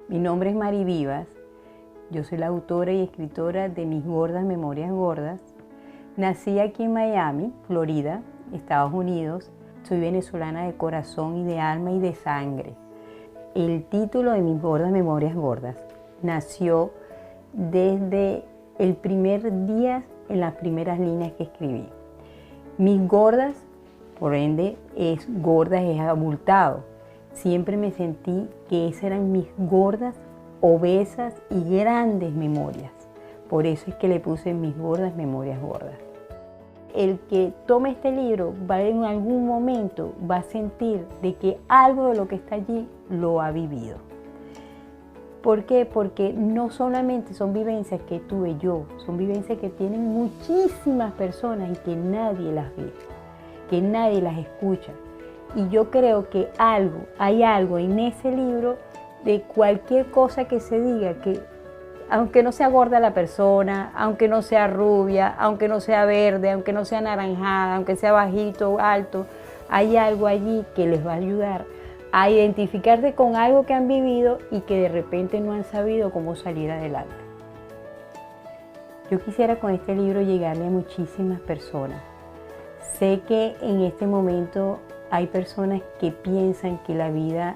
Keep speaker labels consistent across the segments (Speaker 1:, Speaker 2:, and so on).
Speaker 1: Mi nombre es Mari Vivas, yo soy la autora y escritora de Mis Gordas Memorias Gordas. Nací aquí en Miami, Florida, Estados Unidos. Soy venezolana de corazón y de alma y de sangre. El título de Mis Gordas Memorias Gordas nació desde el primer día en las primeras líneas que escribí. Mis gordas, por ende, gordas es abultado. Siempre me sentí que esas eran mis gordas, obesas y grandes memorias. Por eso es que le puse Mis Gordas Memorias Gordas. El que tome este libro va en algún momento va a sentir de que algo de lo que está allí lo ha vivido. ¿Por qué? Porque no solamente son vivencias que tuve yo, son vivencias que tienen muchísimas personas y que nadie las ve, que nadie las escucha. Y yo creo que hay algo en ese libro de cualquier cosa que se diga, que aunque no sea gorda la persona, aunque no sea rubia, aunque no sea verde, aunque no sea anaranjada, aunque sea bajito o alto, hay algo allí que les va a ayudar a identificarse con algo que han vivido y que de repente no han sabido cómo salir adelante. Yo quisiera con este libro llegarle a muchísimas personas. Sé que en este momento hay personas que piensan que la vida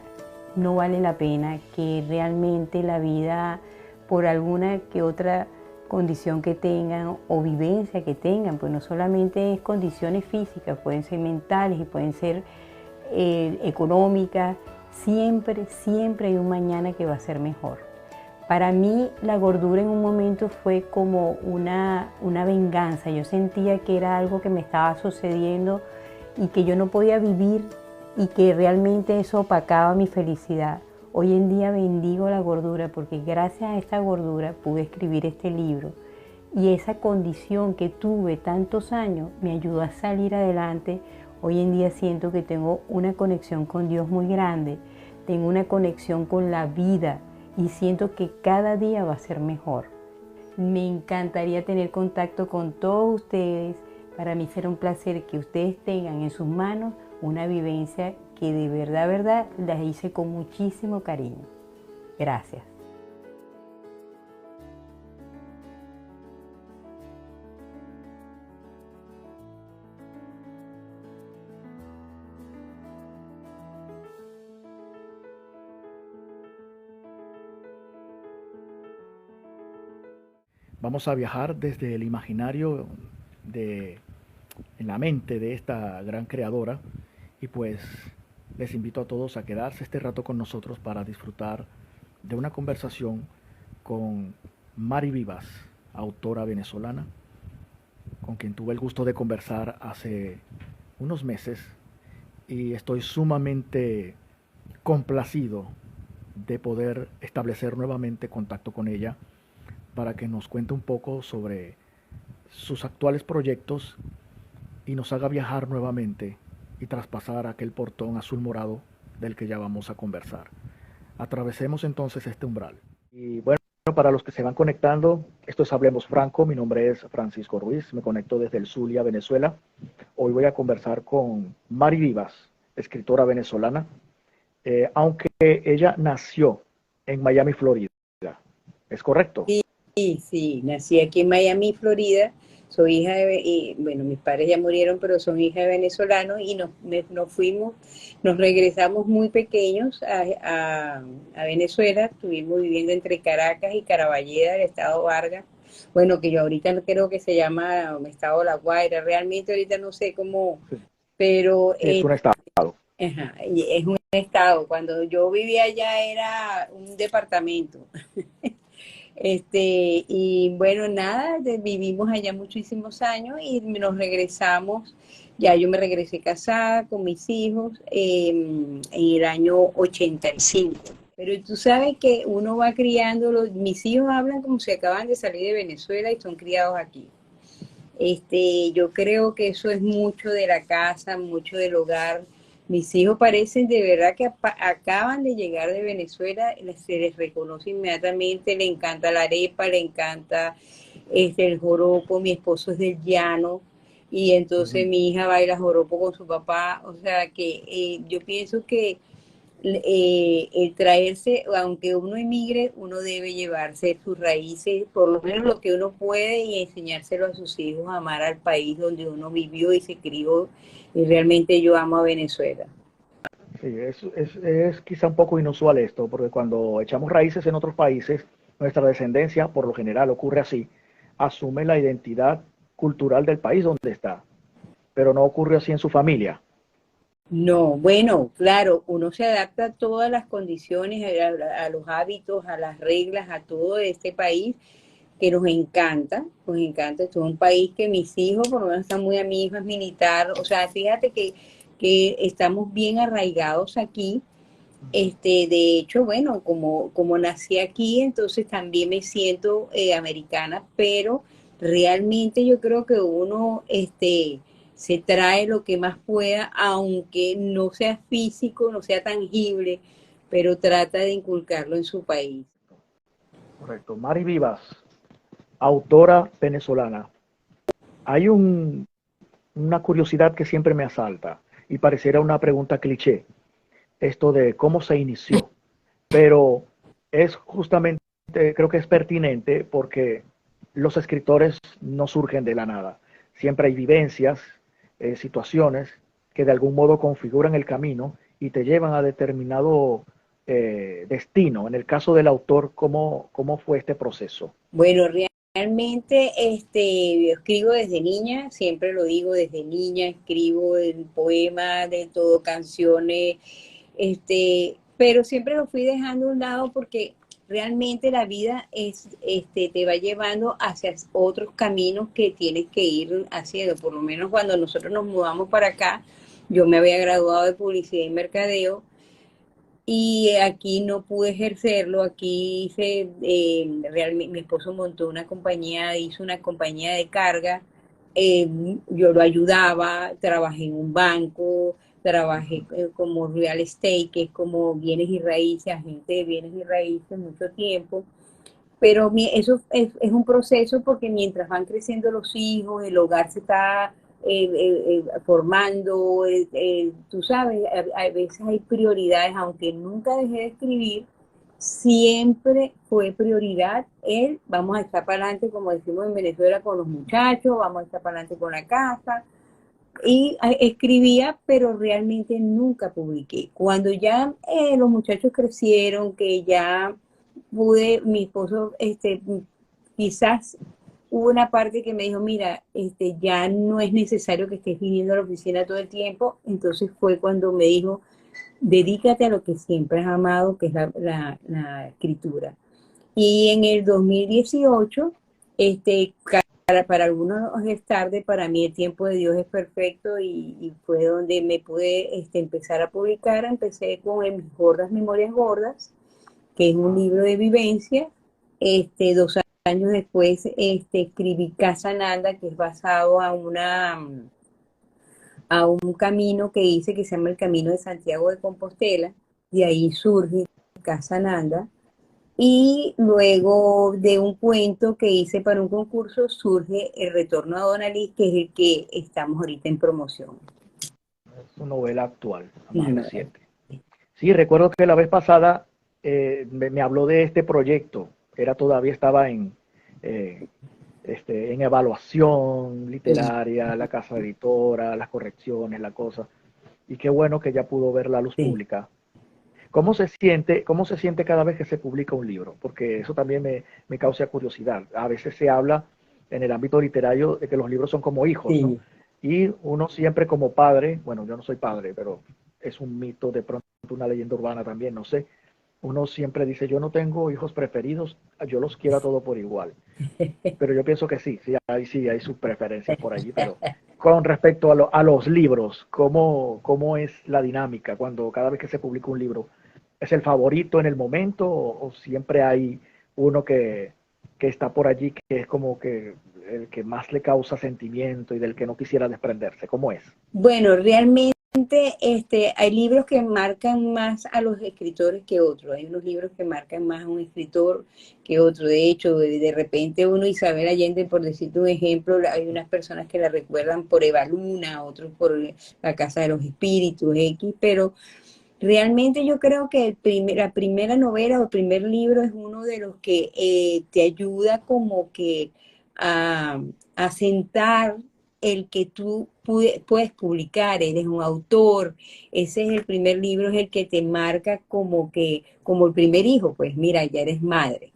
Speaker 1: no vale la pena, que realmente la vida, por alguna que otra condición que tengan o vivencia que tengan, pues no solamente es condiciones físicas, pueden ser mentales y pueden ser económicas, siempre hay un mañana que va a ser mejor. Para mí la gordura en un momento fue como una venganza. Yo sentía que era algo que me estaba sucediendo y que yo no podía vivir y que realmente eso opacaba mi felicidad. Hoy en día bendigo la gordura porque gracias a esta gordura pude escribir este libro y esa condición que tuve tantos años me ayudó a salir adelante. Hoy en día siento que tengo una conexión con Dios muy grande, tengo una conexión con la vida y siento que cada día va a ser mejor. Me encantaría tener contacto con todos ustedes. Para mí será un placer que ustedes tengan en sus manos una vivencia que de verdad, las hice con muchísimo cariño. Gracias.
Speaker 2: Vamos a viajar desde el imaginario en la mente de esta gran creadora y pues les invito a todos a quedarse este rato con nosotros para disfrutar de una conversación con Mari Vivas, autora venezolana, con quien tuve el gusto de conversar hace unos meses y estoy sumamente complacido de poder establecer nuevamente contacto con ella para que nos cuente un poco sobre sus actuales proyectos y nos haga viajar nuevamente y traspasar aquel portón azul morado del que ya vamos a conversar. Atravesemos entonces este umbral. Y bueno, para los que se van conectando, esto es Hablemos Franco, mi nombre es Francisco Ruiz, me conecto desde el Zulia, Venezuela. Hoy voy a conversar con Mari Vivas, escritora venezolana, aunque ella nació en Miami, Florida. ¿Es correcto?
Speaker 1: Sí, nací aquí en Miami, Florida. Soy hija bueno, mis padres ya murieron, pero son hija de venezolanos y nos fuimos, nos regresamos muy pequeños a Venezuela. Estuvimos viviendo entre Caracas y Caraballeda, el estado Vargas. Bueno, que yo ahorita no creo que se llama estado La Guaira, realmente ahorita no sé cómo,
Speaker 2: Sí,
Speaker 1: pero
Speaker 2: es un estado.
Speaker 1: ajá, y es un estado. Cuando yo vivía allá era un departamento. Y bueno, nada, vivimos allá muchísimos años y nos regresamos. Ya yo me regresé casada con mis hijos en el año 85. Pero tú sabes que uno va criándolos. Mis hijos hablan como si acaban de salir de Venezuela y son criados aquí. Yo creo que eso es mucho de la casa, mucho del hogar. Mis hijos parecen de verdad que acaban de llegar de Venezuela, se les reconoce inmediatamente, le encanta la arepa, le encanta el joropo. Mi esposo es del llano y entonces
Speaker 2: Ujú.
Speaker 1: mi hija baila joropo con su papá. O sea que yo pienso que el traerse, aunque uno emigre, uno debe llevarse sus raíces, por lo menos lo que uno puede, y enseñárselo a sus hijos a amar al país donde uno vivió y se crió. Y realmente yo amo a Venezuela.
Speaker 2: Sí, es quizá un poco inusual esto, porque cuando echamos raíces en otros países, nuestra descendencia, por lo general ocurre así, asume la identidad cultural del país donde está, pero no ocurre así en su familia.
Speaker 1: No, bueno, claro, uno se adapta a todas las condiciones, a los hábitos, a las reglas, a todo este país que nos encanta. Esto es un país que mis hijos, por lo menos están muy amigos, es militar, o sea, fíjate que estamos bien arraigados aquí. De hecho, bueno, como nací aquí, entonces también me siento americana, pero realmente yo creo que uno se trae lo que más pueda, aunque no sea físico, no sea tangible, pero trata de inculcarlo en su país.
Speaker 2: Correcto. Mari Vivas, autora venezolana. Hay una curiosidad que siempre me asalta y pareciera una pregunta cliché, esto de cómo se inició, pero es justamente, creo que es pertinente porque los escritores no surgen de la nada. Siempre hay vivencias, situaciones que de algún modo configuran el camino y te llevan a determinado destino. En el caso del autor, ¿cómo fue este proceso?
Speaker 1: Bueno, realmente yo escribo desde niña, siempre lo digo, desde niña escribo en poemas, de todo, canciones, pero siempre lo fui dejando a un lado porque realmente la vida te va llevando hacia otros caminos que tienes que ir haciendo. Por lo menos cuando nosotros nos mudamos para acá, yo me había graduado de publicidad y mercadeo y aquí no pude ejercerlo. Aquí realmente mi esposo montó una compañía, hizo una compañía de carga, eh, yo lo ayudaba, trabajé en un banco, trabajé como real estate, que es como bienes y raíces, agente de bienes y raíces mucho tiempo, pero eso es un proceso porque mientras van creciendo los hijos, el hogar se está formando, tú sabes, a veces hay prioridades, aunque nunca dejé de escribir, siempre fue prioridad vamos a estar para adelante, como decimos en Venezuela, con los muchachos, vamos a estar para adelante con la casa, y escribía, pero realmente nunca publiqué. Cuando ya los muchachos crecieron, que ya pude, mi esposo, quizás hubo una parte que me dijo, mira, ya no es necesario que estés viniendo a la oficina todo el tiempo, entonces fue cuando me dijo, dedícate a lo que siempre has amado, que es la escritura. Y en el 2018, para algunos es tarde, para mí el tiempo de Dios es perfecto, y fue donde me pude empezar a publicar. Empecé con Mis Gordas Memorias Gordas, que es un libro de vivencia. 2 años después escribí Casa Nanda, que es basado a un camino que hice que se llama el Camino de Santiago de Compostela, y ahí surge Casa Nanda. Y luego de un cuento que hice para un concurso surge El Retorno a Donalí, que es el que estamos ahorita en promoción.
Speaker 2: Es una novela actual, la
Speaker 1: Sí,
Speaker 2: más
Speaker 1: no,
Speaker 2: reciente. Sí, recuerdo que la vez pasada me habló de este proyecto. Todavía estaba eh, en evaluación
Speaker 1: sí,
Speaker 2: literaria, la casa editora, las correcciones, la cosa. Y qué bueno que ya pudo ver la luz
Speaker 1: sí.
Speaker 2: pública. Cómo se siente cada vez que se publica un libro? Porque eso también me causa curiosidad. A veces se habla en el ámbito literario de que los libros son como hijos, ¿no?
Speaker 1: Sí.
Speaker 2: Y uno siempre como padre, bueno, yo no soy padre, pero es un mito, de pronto una leyenda urbana también, no sé. Uno siempre dice, yo no tengo hijos preferidos, yo los quiero a todos por igual. Pero yo pienso que sí, hay sus preferencias por allí, pero con respecto a los libros, ¿cómo es la dinámica cuando cada vez que se publica un libro? ¿Es el favorito en el momento o siempre hay uno que está por allí que es como que el que más le causa sentimiento y del que no quisiera desprenderse? ¿Cómo es?
Speaker 1: Bueno, realmente hay libros que marcan más a los escritores que otros. Hay unos libros que marcan más a un escritor que otro. De hecho, de repente uno, Isabel Allende, por decirte un ejemplo, hay unas personas que la recuerdan por Eva Luna, otros por La Casa de los Espíritus, X, pero Realmente yo creo que la primera novela o el primer libro es uno de los que te ayuda como que a sentar el que tú puedes publicar, eres un autor. Ese es el primer libro, es el que te marca como que, como el primer hijo, pues mira, ya eres madre.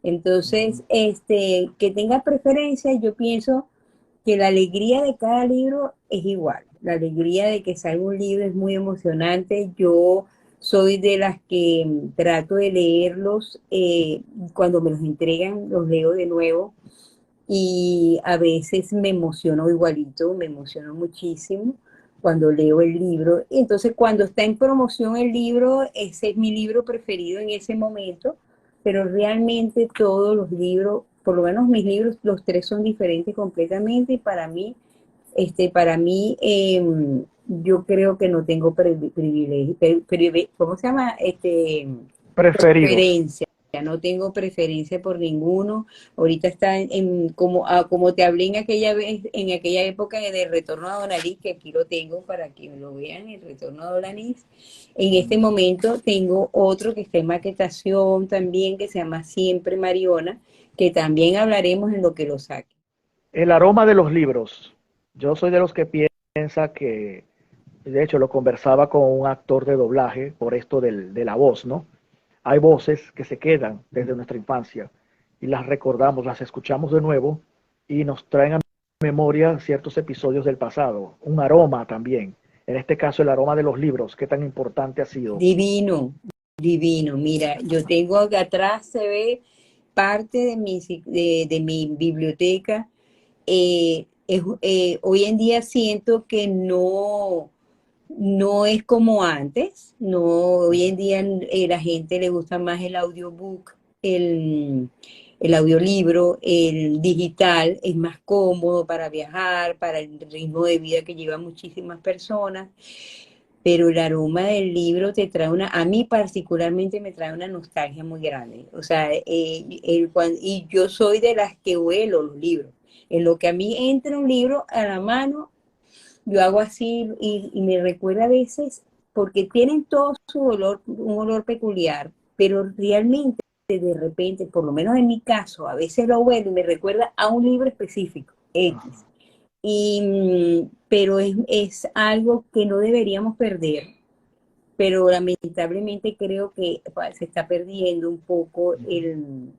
Speaker 1: Entonces, que tenga preferencia, yo pienso que la alegría de cada libro es igual. La alegría de que salga un libro es muy emocionante. Yo soy de las que trato de leerlos, cuando me los entregan, los leo de nuevo y a veces me emociono igualito, me emociono muchísimo cuando leo el libro. Y entonces cuando está en promoción el libro, ese es mi libro preferido en ese momento, pero realmente todos los libros, por lo menos mis libros, los tres son diferentes completamente y yo creo que no tengo privilegio, ¿cómo se llama?
Speaker 2: Preferidos.
Speaker 1: Preferencia. No tengo preferencia por ninguno. Ahorita está como te hablé en aquella vez, en aquella época de Retorno a Donalís, que aquí lo tengo para que lo vean, el Retorno a Donalís. En este momento tengo otro que está en maquetación también, que se llama Siempre Mariona, que también hablaremos en lo que lo saque.
Speaker 2: El aroma de los libros. Yo soy de los que piensa que, de hecho, lo conversaba con un actor de doblaje por esto de la voz, ¿no? Hay voces que se quedan desde nuestra infancia y las recordamos, las escuchamos de nuevo y nos traen a memoria ciertos episodios del pasado. Un aroma también. En este caso, el aroma de los libros. ¿Qué tan importante ha sido?
Speaker 1: Divino, divino. Mira, yo tengo acá atrás, se ve parte de mi biblioteca. Hoy en día siento que no es como antes. No, hoy en día la gente le gusta más el audiobook, el audiolibro, el digital es más cómodo para viajar, para el ritmo de vida que llevan muchísimas personas, pero el aroma del libro te trae a mí particularmente me trae una nostalgia muy grande. O sea, y yo soy de las que huelo los libros. En lo que a mí entra un libro a la mano, yo hago así y me recuerda a veces, porque tienen todo su olor, un olor peculiar, pero realmente de repente, por lo menos en mi caso, a veces lo huelo y me recuerda a un libro específico, X. Pero es algo que no deberíamos perder, pero lamentablemente creo que pues, se está perdiendo un poco el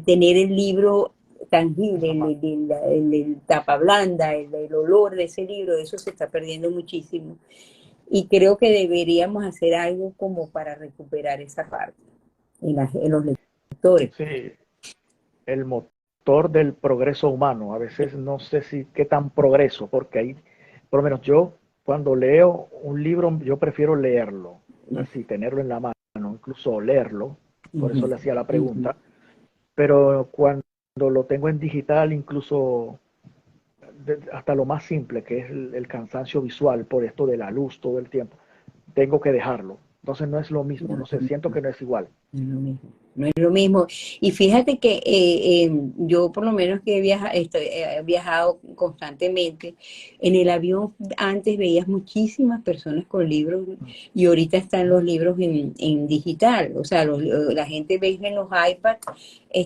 Speaker 1: tener el libro tangible, el tapa blanda, el olor de ese libro, eso se está perdiendo muchísimo. Y creo que deberíamos hacer algo como para recuperar esa parte en los lectores.
Speaker 2: Sí, el motor del progreso humano. A veces no sé si qué tan progreso, porque ahí, por lo menos yo, cuando leo un libro, yo prefiero leerlo, así, tenerlo en la mano, incluso leerlo, por eso le hacía la pregunta, pero cuando lo tengo en digital, incluso hasta lo más simple, que es el cansancio visual por esto de la luz todo el tiempo, tengo que dejarlo. Entonces no es lo mismo, no sé, siento que no es igual.
Speaker 1: No es lo mismo. No es lo mismo. Y fíjate que yo por lo menos que he viajado constantemente, en el avión antes veías muchísimas personas con libros y ahorita están los libros en digital. O sea, la gente ve en los iPads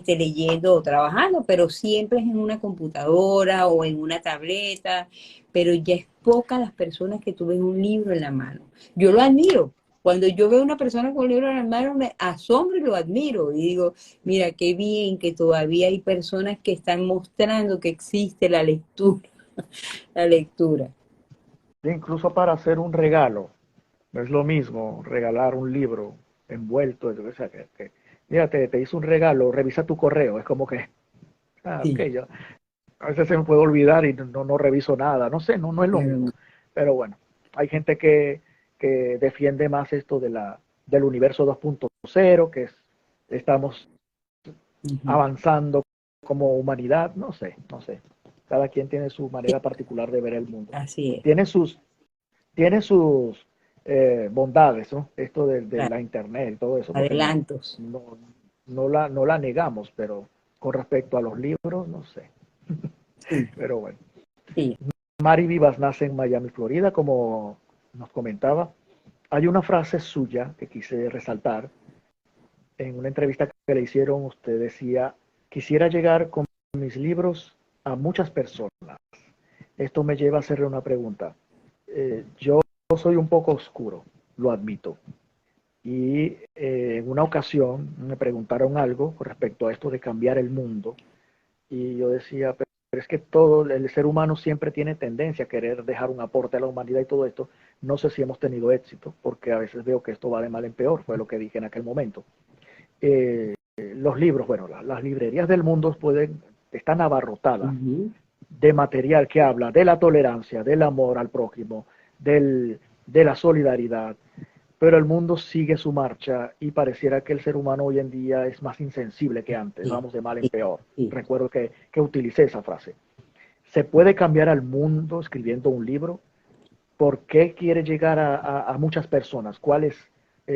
Speaker 1: leyendo o trabajando, pero siempre es en una computadora o en una tableta, pero ya es pocas las personas que tú ves un libro en la mano. Yo lo admiro. Cuando yo veo a una persona con un libro en la mano, me asombro y lo admiro. Y digo, mira, qué bien que todavía hay personas que están mostrando que existe la lectura, la lectura.
Speaker 2: Incluso para hacer un regalo, no es lo mismo regalar un libro envuelto, o sea, mira, te hizo un regalo, revisa tu correo, es como que, ok,
Speaker 1: Sí,
Speaker 2: yo, a veces se me puede olvidar y no reviso nada, no sé, no es lo mismo,
Speaker 1: claro.
Speaker 2: pero bueno, hay gente que defiende más esto del universo 2.0, que estamos
Speaker 1: Ujú.
Speaker 2: avanzando como humanidad, no sé, cada quien tiene su manera particular de ver el mundo,
Speaker 1: Así es,
Speaker 2: tiene sus tiene sus bondades, ¿no? Esto de
Speaker 1: claro.
Speaker 2: la internet y todo eso, porque
Speaker 1: Adelantos.
Speaker 2: no, no la negamos, pero con respecto a los libros, no sé.
Speaker 1: Sí,
Speaker 2: Pero bueno.
Speaker 1: sí.
Speaker 2: Mari Vivas nace en Miami, Florida, como nos comentaba. hay una frase suya que quise resaltar. En una entrevista que le hicieron, usted decía, quisiera llegar con mis libros a muchas personas. Esto me lleva a hacerle una pregunta. Yo soy un poco oscuro, lo admito. Y en una ocasión me preguntaron algo con respecto a esto de cambiar el mundo. Y yo decía, pero es que todo el ser humano siempre tiene tendencia a querer dejar un aporte a la humanidad y todo esto. No sé si hemos tenido éxito, porque a veces veo que esto va de mal en peor, fue lo que dije en aquel momento. Los libros, bueno, las librerías del mundo están abarrotadas de material que habla de la tolerancia, del amor al prójimo, de la solidaridad, pero el mundo sigue su marcha y pareciera que el ser humano hoy en día es más insensible que antes,
Speaker 1: Sí,
Speaker 2: vamos de mal en
Speaker 1: sí,
Speaker 2: peor.
Speaker 1: sí.
Speaker 2: Recuerdo que utilicé esa frase. ¿Se puede cambiar al mundo escribiendo un libro? ¿Por qué quiere llegar a muchas personas? ¿Cuál es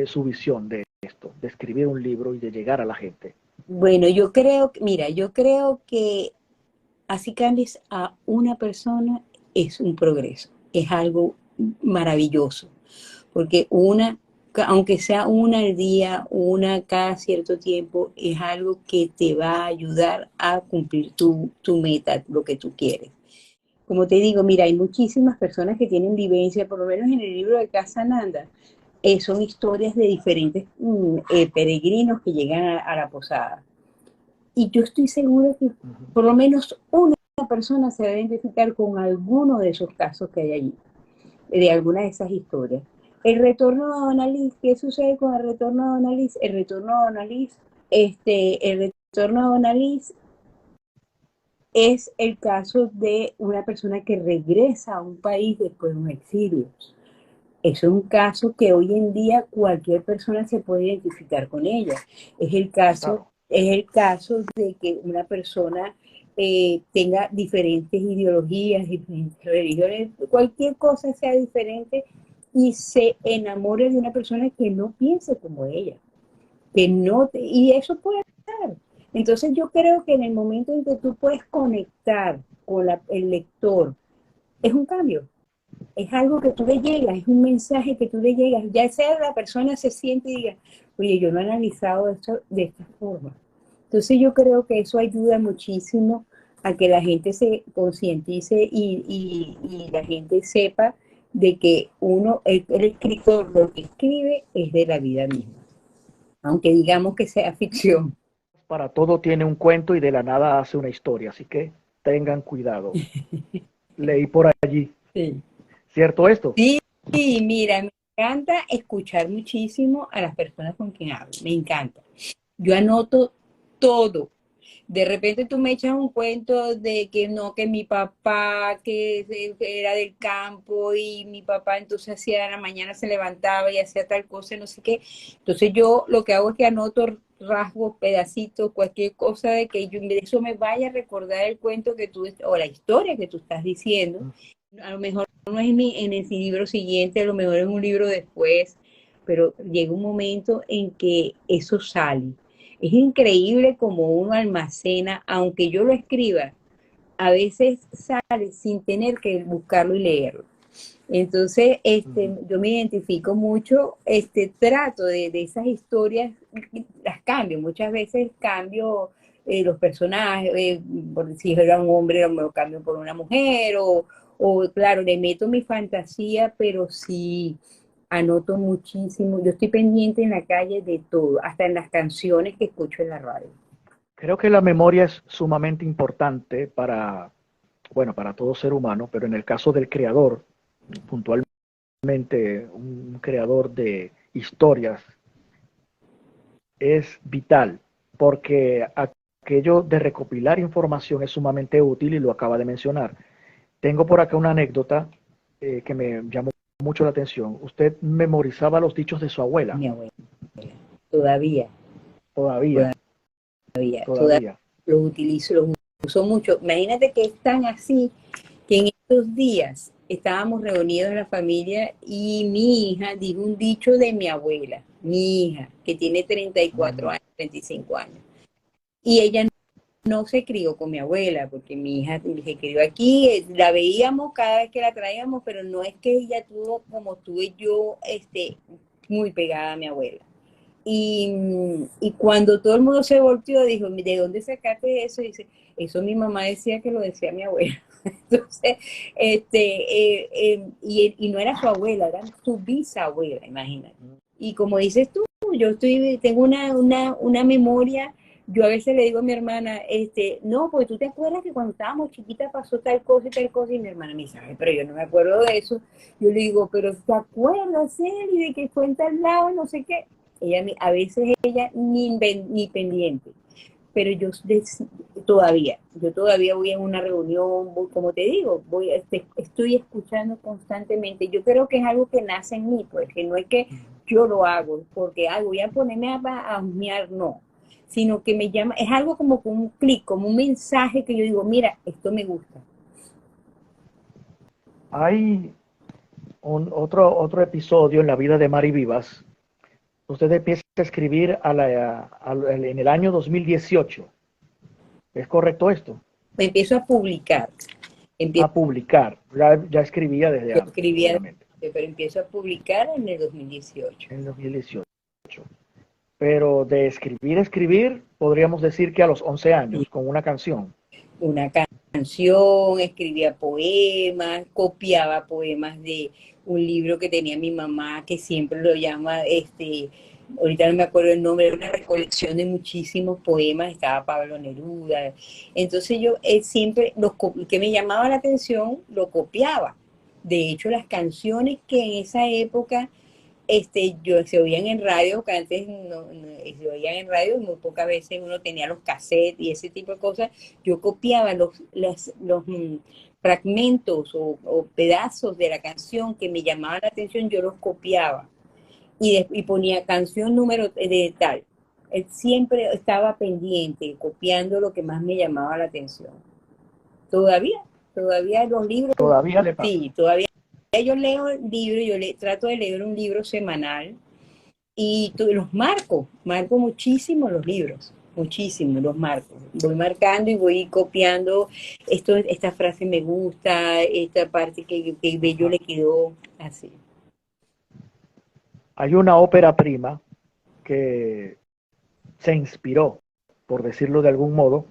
Speaker 2: su visión de esto, de escribir un libro y de llegar a la gente?
Speaker 1: Bueno, yo creo, mira, yo creo que así cambies a una persona es un progreso, es algo maravilloso, porque aunque sea una al día, una cada cierto tiempo, es algo que te va a ayudar a cumplir tu meta, lo que tú quieres. Como te digo, mira, hay muchísimas personas que tienen vivencia, por lo menos en el libro de Casananda, son historias de diferentes peregrinos que llegan a la posada. Y yo estoy segura que
Speaker 2: Ujú.
Speaker 1: por lo menos una persona se va a identificar con alguno de esos casos que hay allí, de alguna de esas historias. El retorno a Don Alice, ¿qué sucede con el retorno a Don Alice? El retorno a Don Alice es el caso de una persona que regresa a un país después de un exilio. Eso es un caso que hoy en día cualquier persona se puede identificar con ella.
Speaker 2: Claro.
Speaker 1: Es el caso de que una persona tenga diferentes ideologías, diferentes religiones, cualquier cosa sea diferente y se enamore de una persona que no piense como ella, y eso puede pasar. Entonces yo creo que en el momento en que tú puedes conectar con el lector, es un cambio, es algo que tú le llegas, es un mensaje que tú le llegas, ya sea la persona se siente y diga, oye, yo no he analizado esto de esta forma. Entonces yo creo que eso ayuda muchísimo a que la gente se concientice y la gente sepa de que el escritor lo que escribe es de la vida misma, aunque digamos que sea ficción.
Speaker 2: Para todo tiene un cuento y de la nada hace una historia, así que tengan cuidado. Leí por allí.
Speaker 1: Sí.
Speaker 2: ¿Cierto esto?
Speaker 1: Sí, sí, mira, me encanta escuchar muchísimo a las personas con quien hablo, me encanta. Yo anoto todo. De repente tú me echas un cuento de que no, que mi papá, que era del campo y mi papá entonces hacía, a la mañana se levantaba y hacía tal cosa, no sé qué. Entonces yo lo que hago es que anoto rasgos, pedacitos, cualquier cosa de que eso me vaya a recordar el cuento que o la historia que tú estás diciendo. A lo mejor no es en el libro siguiente, a lo mejor es un libro después, pero llega un momento en que eso sale. Es increíble como uno almacena, aunque yo lo escriba, a veces sale sin tener que buscarlo y leerlo. Entonces,
Speaker 2: Ujú.
Speaker 1: yo me identifico mucho, trato de esas historias, las cambio, muchas veces cambio los personajes, si era un hombre, lo cambio por una mujer, o claro, le meto mi fantasía, pero sí anoto muchísimo. Yo estoy pendiente en la calle de todo, hasta en las canciones que escucho en la radio.
Speaker 2: Creo que la memoria es sumamente importante bueno, para todo ser humano, pero en el caso del creador, puntualmente un creador de historias, es vital, porque aquello de recopilar información es sumamente útil y lo acaba de mencionar. Tengo por acá una anécdota que me llamó mucho la atención. Usted memorizaba los dichos de su abuela,
Speaker 1: Mi abuela, todavía,
Speaker 2: todavía,
Speaker 1: todavía
Speaker 2: todavía.
Speaker 1: los uso mucho. Imagínate que es tan así que en estos días estábamos reunidos en la familia y mi hija dijo un dicho de mi abuela, mi hija, que tiene 34
Speaker 2: Ujú.
Speaker 1: años, 35 años. Y ella no se crió con mi abuela, porque mi hija se crió aquí, la veíamos cada vez que la traíamos, pero no es que ella tuvo como tuve yo, muy pegada a mi abuela. Y cuando todo el mundo se volteó, dijo, ¿de dónde sacaste eso? Y dice, eso mi mamá decía que lo decía mi abuela. Entonces, y no era su abuela, era su bisabuela, imagínate. Y como dices tú, tengo una memoria. Yo a veces le digo a mi hermana, no, porque tú te acuerdas que cuando estábamos chiquitas pasó tal cosa, y mi hermana me dice, ay, pero yo no me acuerdo de eso. Yo le digo, pero ¿te acuerdas, Eli, de que fue en tal lado, no sé qué? A veces ella ni pendiente, pero yo todavía voy a una reunión, como te digo, estoy escuchando constantemente. Yo creo que es algo que nace en mí, pues, que no es que yo lo hago, porque voy a ponerme a husmear, no, sino que me llama, es algo como un clic, como un mensaje que yo digo, mira, esto me gusta.
Speaker 2: Hay otro episodio en la vida de Mari Vivas. Usted empieza a escribir en el año 2018. ¿Es correcto esto?
Speaker 1: Me empiezo a publicar,
Speaker 2: A
Speaker 1: empiezo,
Speaker 2: publicar. Ya escribía desde
Speaker 1: yo
Speaker 2: antes,
Speaker 1: escribía,
Speaker 2: obviamente,
Speaker 1: pero empiezo a publicar en el 2018.
Speaker 2: en el 2018. Pero de escribir, podríamos decir que a los 11 años, con una canción.
Speaker 1: Una canción, escribía poemas, copiaba poemas de un libro que tenía mi mamá, que siempre lo llama, ahorita no me acuerdo el nombre, era una recolección de muchísimos poemas, estaba Pablo Neruda. Entonces yo siempre, que me llamaba la atención, lo copiaba. De hecho, las canciones que en esa época se oían en radio, que antes se oían en radio, muy pocas veces uno tenía los cassettes y ese tipo de cosas. Yo copiaba los fragmentos o pedazos de la canción que me llamaban la atención, yo los copiaba y ponía canción número de tal. Él siempre estaba pendiente, copiando lo que más me llamaba la atención. Todavía, todavía los libros,
Speaker 2: Todavía le pasa.
Speaker 1: sí, todavía yo leo el libro, trato de leer un libro semanal y los marco muchísimo los libros, muchísimo los marco. Voy marcando y voy copiando, esta frase me gusta, esta parte que bello le quedó, así.
Speaker 2: Hay una ópera prima que se inspiró, por decirlo de algún modo,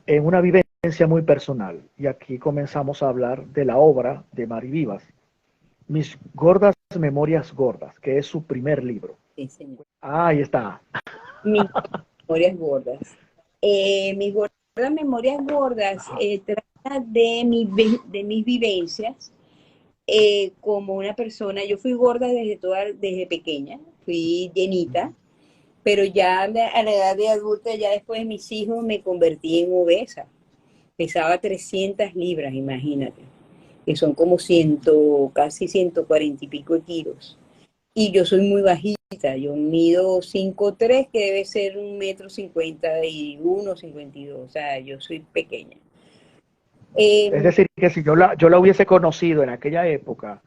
Speaker 2: en una vivencia muy personal. Y aquí comenzamos a hablar de la obra de Mari Vivas, Mis gordas memorias gordas, que es su primer libro.
Speaker 1: Sí, señor.
Speaker 2: Ahí está.
Speaker 1: Mis memorias gordas. Mis gordas memorias gordas trata de mis vivencias como una persona. Yo fui gorda desde pequeña, fui llenita, pero ya a la edad de adulta, ya después de mis hijos, me convertí en obesa. Pesaba 300 libras, imagínate, que son como casi 140 y pico de kilos. Y yo soy muy bajita, yo mido 5'3", que debe ser 1,51 m, 52", o sea, yo soy pequeña.
Speaker 2: Es
Speaker 1: Eh,
Speaker 2: decir, que si yo la hubiese conocido en aquella época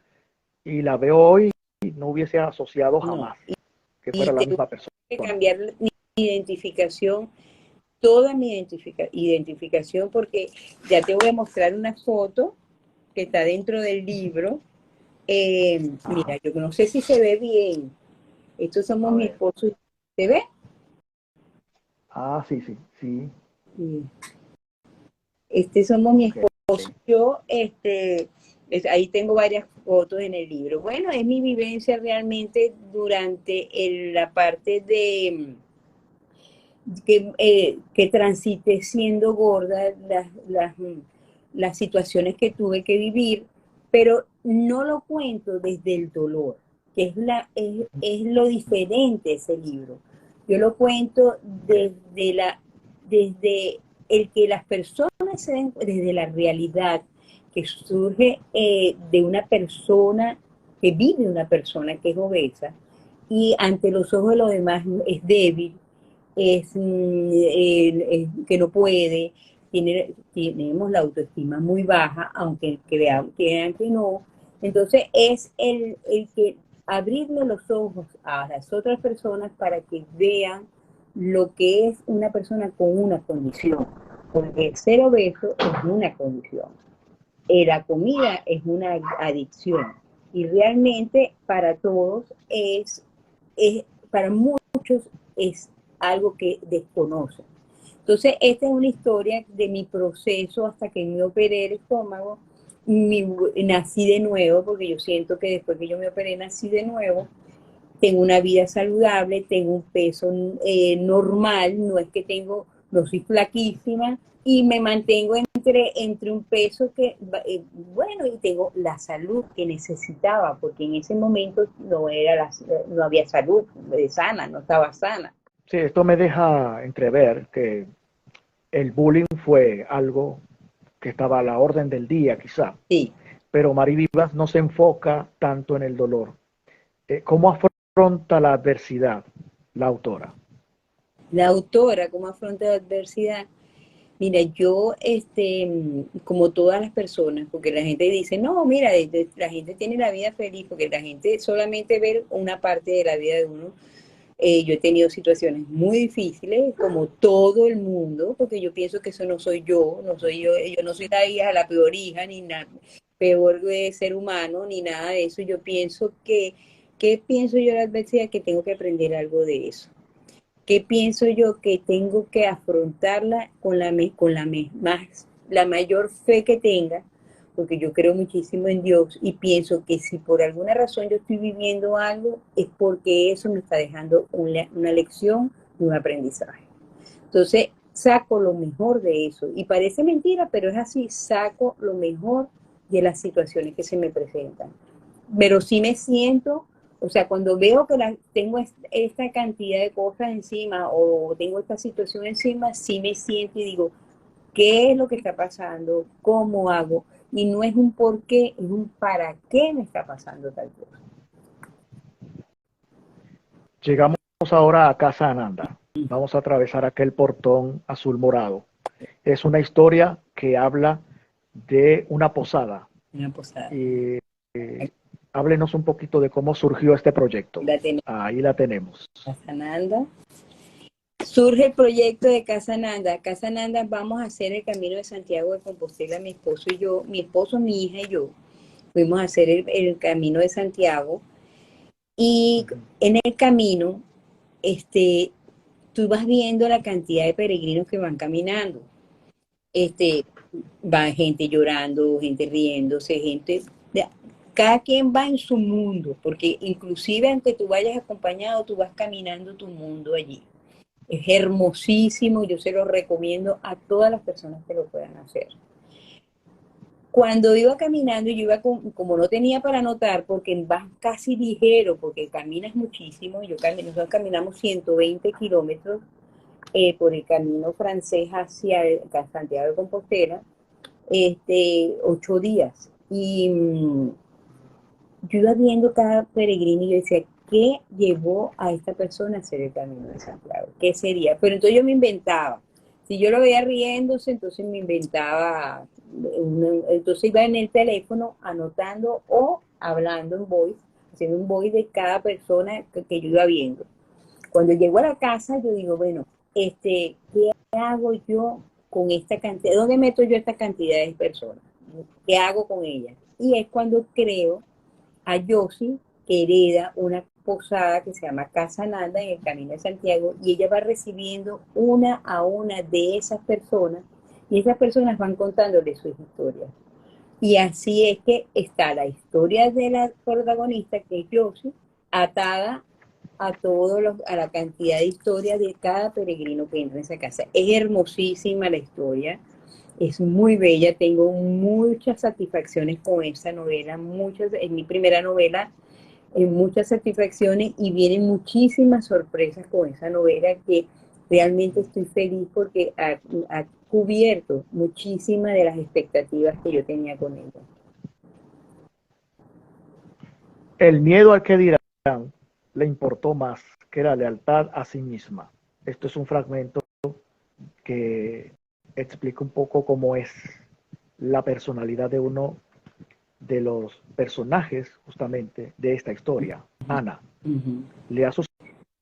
Speaker 2: y la veo hoy, no hubiese asociado
Speaker 1: no,
Speaker 2: jamás que
Speaker 1: y
Speaker 2: fuera la
Speaker 1: tengo
Speaker 2: misma
Speaker 1: que
Speaker 2: persona.
Speaker 1: cambiar mi identificación, toda mi identificación, porque ya te voy a mostrar una foto que está dentro del libro.
Speaker 2: Ajá.
Speaker 1: Mira, yo no sé si se ve bien. Estos somos
Speaker 2: A
Speaker 1: mi
Speaker 2: ver.
Speaker 1: esposo y ¿se ve?
Speaker 2: Ah, sí, sí, sí.
Speaker 1: Sí. Somos mi
Speaker 2: Ok.
Speaker 1: esposo y yo, ahí tengo varias fotos en el libro. Bueno, es mi vivencia realmente durante la parte que transité siendo gorda, las situaciones que tuve que vivir, pero no lo cuento desde el dolor, que es lo diferente ese libro. Yo lo cuento
Speaker 2: Ok.
Speaker 1: desde el que las personas se den, desde la realidad que surge de una persona, que vive una persona que es obesa, y ante los ojos de los demás es débil, que no puede, tenemos la autoestima muy baja, aunque crean que no. Entonces es el que abrirle los ojos a las otras personas para que vean lo que es una persona con una condición, porque ser obeso es una condición. La comida es una adicción y realmente para todos para muchos es algo que desconocen. Entonces, esta es una historia de mi proceso hasta que me operé el estómago. Nací de nuevo, porque yo siento que después que yo me operé, nací de nuevo. Tengo una vida saludable, tengo un peso normal, no es que no soy flaquísima, y me mantengo entre un peso que, bueno, y tengo la salud que necesitaba, porque en ese momento no había salud sana, no estaba sana.
Speaker 2: Sí, esto me deja entrever que el bullying fue algo que estaba a la orden del día, quizá,
Speaker 1: Sí.
Speaker 2: pero Mari Vivas no se enfoca tanto en el dolor. ¿Cómo afronta la adversidad la autora?
Speaker 1: La autora, ¿cómo afronta la adversidad? Mira, yo, como todas las personas, porque la gente dice, no, mira, la gente tiene la vida feliz, porque la gente solamente ve una parte de la vida de uno. Yo he tenido situaciones muy difíciles, como todo el mundo, porque yo pienso que eso no soy yo, no soy yo no soy la hija, la peor hija, ni nada, peor de ser humano, ni nada de eso. Yo pienso ¿qué pienso yo de la adversidad? Que tengo que aprender algo de eso. ¿Qué pienso yo? Que tengo que afrontarla la mayor fe que tenga, porque yo creo muchísimo en Dios y pienso que si por alguna razón yo estoy viviendo algo, es porque eso me está dejando una lección y un aprendizaje. Entonces, saco lo mejor de eso. Y parece mentira, pero es así, saco lo mejor de las situaciones que se me presentan. Pero sí me siento, o sea, cuando veo que tengo esta cantidad de cosas encima o tengo esta situación encima, sí me siento y digo, ¿qué es lo que está pasando? ¿Cómo hago? Y no es un por qué, es un para qué me está pasando tal cosa.
Speaker 2: Llegamos ahora a Casa Ananda. Vamos a atravesar aquel portón azul morado. Es una historia que habla de una posada.
Speaker 1: Una posada.
Speaker 2: Y háblenos un poquito de cómo surgió este proyecto.
Speaker 1: La tenemos,
Speaker 2: Ahí la tenemos.
Speaker 1: Casa Nanda. Surge el proyecto de Casa Nanda. Casa Nanda, vamos a hacer el Camino de Santiago de Compostela, mi esposo y yo, mi esposo, mi hija y yo. Fuimos a hacer el Camino de Santiago y en el camino, este, tú vas viendo la cantidad de peregrinos que van caminando. Este, va gente llorando, gente riéndose, cada quien va en su mundo, porque inclusive aunque tú vayas acompañado, tú vas caminando tu mundo allí. Es hermosísimo, yo se lo recomiendo a todas las personas que lo puedan hacer. Cuando iba caminando, yo iba como no tenía para anotar, porque vas casi ligero, porque caminas muchísimo, nosotros caminamos 120 kilómetros por el camino francés hacia Santiago de Compostela, 8 días. Y yo iba viendo cada peregrino y yo decía, ¿qué llevó a esta persona a hacer el Camino de Santiago? ¿Qué sería? Pero entonces yo me inventaba. Si yo lo veía riéndose, entonces me inventaba. Entonces iba en el teléfono anotando o hablando en voice, haciendo un voice de cada persona que yo iba viendo. Cuando llego a la casa, yo digo, bueno, ¿qué hago yo con esta cantidad? ¿Dónde meto yo esta cantidad de personas? ¿Qué hago con ellas? Y es cuando creo a Yossi, que hereda una posada que se llama Casa Nanda en el Camino de Santiago, y ella va recibiendo una a una de esas personas, y esas personas van contándole sus historias. Y así es que está la historia de la protagonista, que es Yossi, atada a la cantidad de historias de cada peregrino que entra en esa casa. Es hermosísima la historia, es muy bella, tengo muchas satisfacciones con esa novela, es mi primera novela, muchas satisfacciones y vienen muchísimas sorpresas con esa novela que realmente estoy feliz porque ha cubierto muchísimas de las expectativas que yo tenía con ella.
Speaker 2: El miedo al que dirán le importó más que la lealtad a sí misma. Esto es un fragmento que explica un poco cómo es la personalidad de uno de los personajes justamente de esta historia, Ana.
Speaker 1: Uh -huh.
Speaker 2: ¿Le ha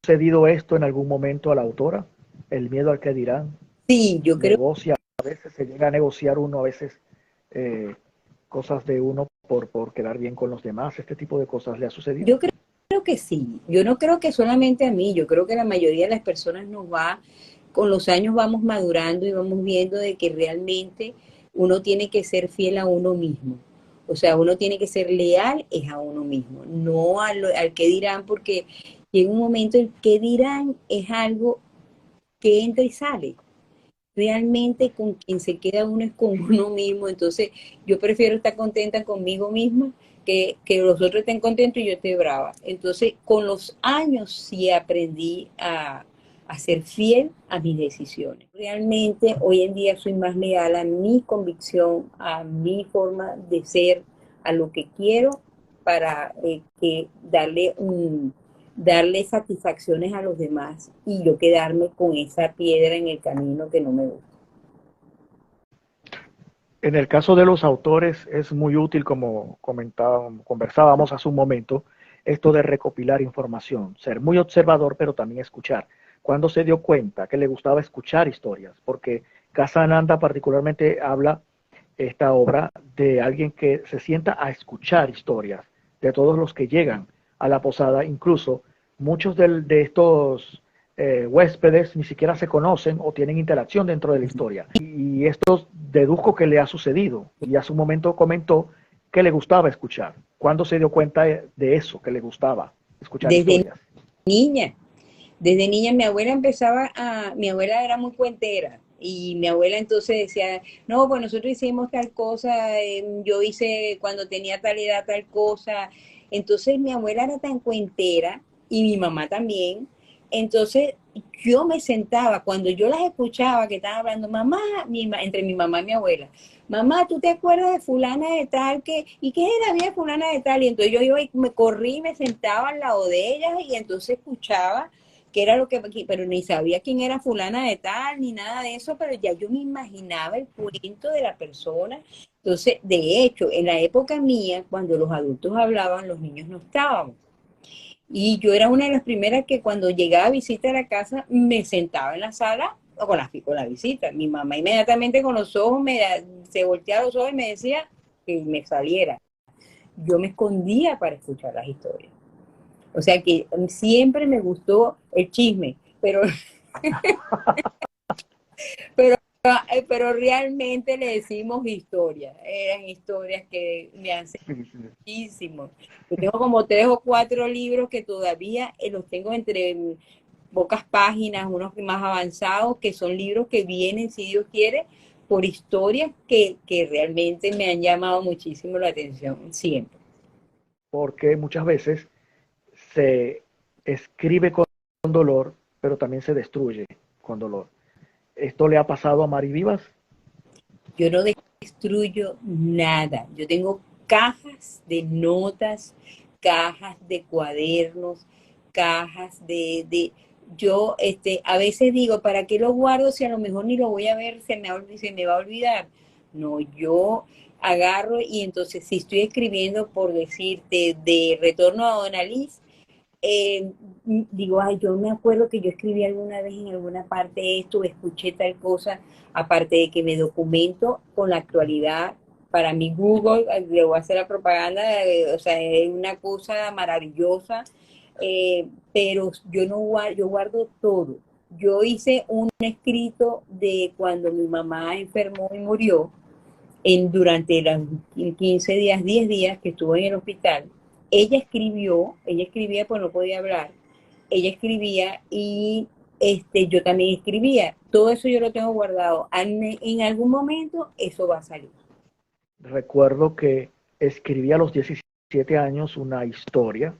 Speaker 2: sucedido esto en algún momento a la autora? ¿El miedo al que dirán?
Speaker 1: Sí, yo creo,
Speaker 2: Negocia, a veces se llega a negociar uno, a veces eh, cosas de uno por quedar bien con los demás. ¿Este tipo de cosas le ha sucedido?
Speaker 1: yo creo que sí. Yo no creo que solamente a mí, yo creo que la mayoría de las personas nos va, con los años vamos madurando y vamos viendo de que realmente uno tiene que ser fiel a uno mismo. O sea, uno tiene que ser leal es a uno mismo, no al que dirán, porque llega un momento el que dirán es algo que entra y sale. Realmente con quien se queda uno es con uno mismo, entonces yo prefiero estar contenta conmigo misma que los otros estén contentos y yo esté brava. Entonces, con los años sí aprendí a ser fiel a mis decisiones. Realmente hoy en día soy más leal a mi convicción, a mi forma de ser, a lo que quiero para que darle satisfacciones a los demás y yo quedarme con esa piedra en el camino que no me gusta.
Speaker 2: En el caso de los autores es muy útil, como conversábamos hace un momento, esto de recopilar información, ser muy observador, pero también escuchar. Cuando se dio cuenta que le gustaba escuchar historias, porque Casananda particularmente habla esta obra de alguien que se sienta a escuchar historias de todos los que llegan a la posada, incluso muchos de estos huéspedes ni siquiera se conocen o tienen interacción dentro de la historia. Y esto deduzco que le ha sucedido y hace un momento comentó que le gustaba escuchar. ¿Cuándo se dio cuenta de eso, que le gustaba escuchar
Speaker 1: Desde
Speaker 2: historias?
Speaker 1: niña, desde niña mi abuela era muy cuentera y mi abuela entonces decía, no, pues nosotros hicimos tal cosa, yo hice cuando tenía tal edad tal cosa. Entonces mi abuela era tan cuentera y mi mamá también. Entonces yo me sentaba, cuando yo las escuchaba que estaban hablando, mamá, entre mi mamá y mi abuela, mamá, ¿tú te acuerdas de fulana de tal? ¿Y qué es la vida de fulana de tal? Y entonces yo iba y me corrí y me sentaba al lado de ellas y entonces escuchaba qué era lo que, pero ni sabía quién era fulana de tal, ni nada de eso, pero ya yo me imaginaba el cuento de la persona. Entonces, de hecho, en la época mía, cuando los adultos hablaban, los niños no estaban. Y yo era una de las primeras que cuando llegaba a visita a la casa, me sentaba en la sala o con la visita. Mi mamá inmediatamente con los ojos se volteaba los ojos y me decía que me saliera. Yo me escondía para escuchar las historias. O sea que siempre me gustó el chisme, pero, pero realmente le decimos historias. Eran historias que me han
Speaker 2: Sí, sí.
Speaker 1: muchísimo. Yo tengo como 3 o 4 libros que todavía los tengo entre pocas páginas, unos más avanzados, que son libros que vienen, si Dios quiere, por historias que realmente me han llamado muchísimo la atención siempre.
Speaker 2: Porque muchas veces se escribe con dolor, pero también se destruye con dolor. ¿Esto le ha pasado a Mari Vivas?
Speaker 1: Yo no destruyo nada. Yo tengo cajas de notas, cajas de cuadernos, cajas yo a veces digo, ¿para qué lo guardo si a lo mejor ni lo voy a ver, se me va a olvidar? No, yo agarro y entonces si estoy escribiendo por decirte de retorno a Don Alice, eh, digo, ay, yo me acuerdo que yo escribí alguna vez en alguna parte esto, escuché tal cosa, aparte de que me documento con la actualidad. Para mí Google, le voy a hacer la propaganda, o sea, es una cosa maravillosa, pero yo no guardo, yo guardo todo. Yo hice un escrito de cuando mi mamá enfermó y murió, durante los 15 días, 10 días que estuvo en el hospital. Ella escribía pues no podía hablar, ella escribía y yo también escribía. Todo eso yo lo tengo guardado. En algún momento eso va a salir.
Speaker 2: Recuerdo que escribí a los 17 años una historia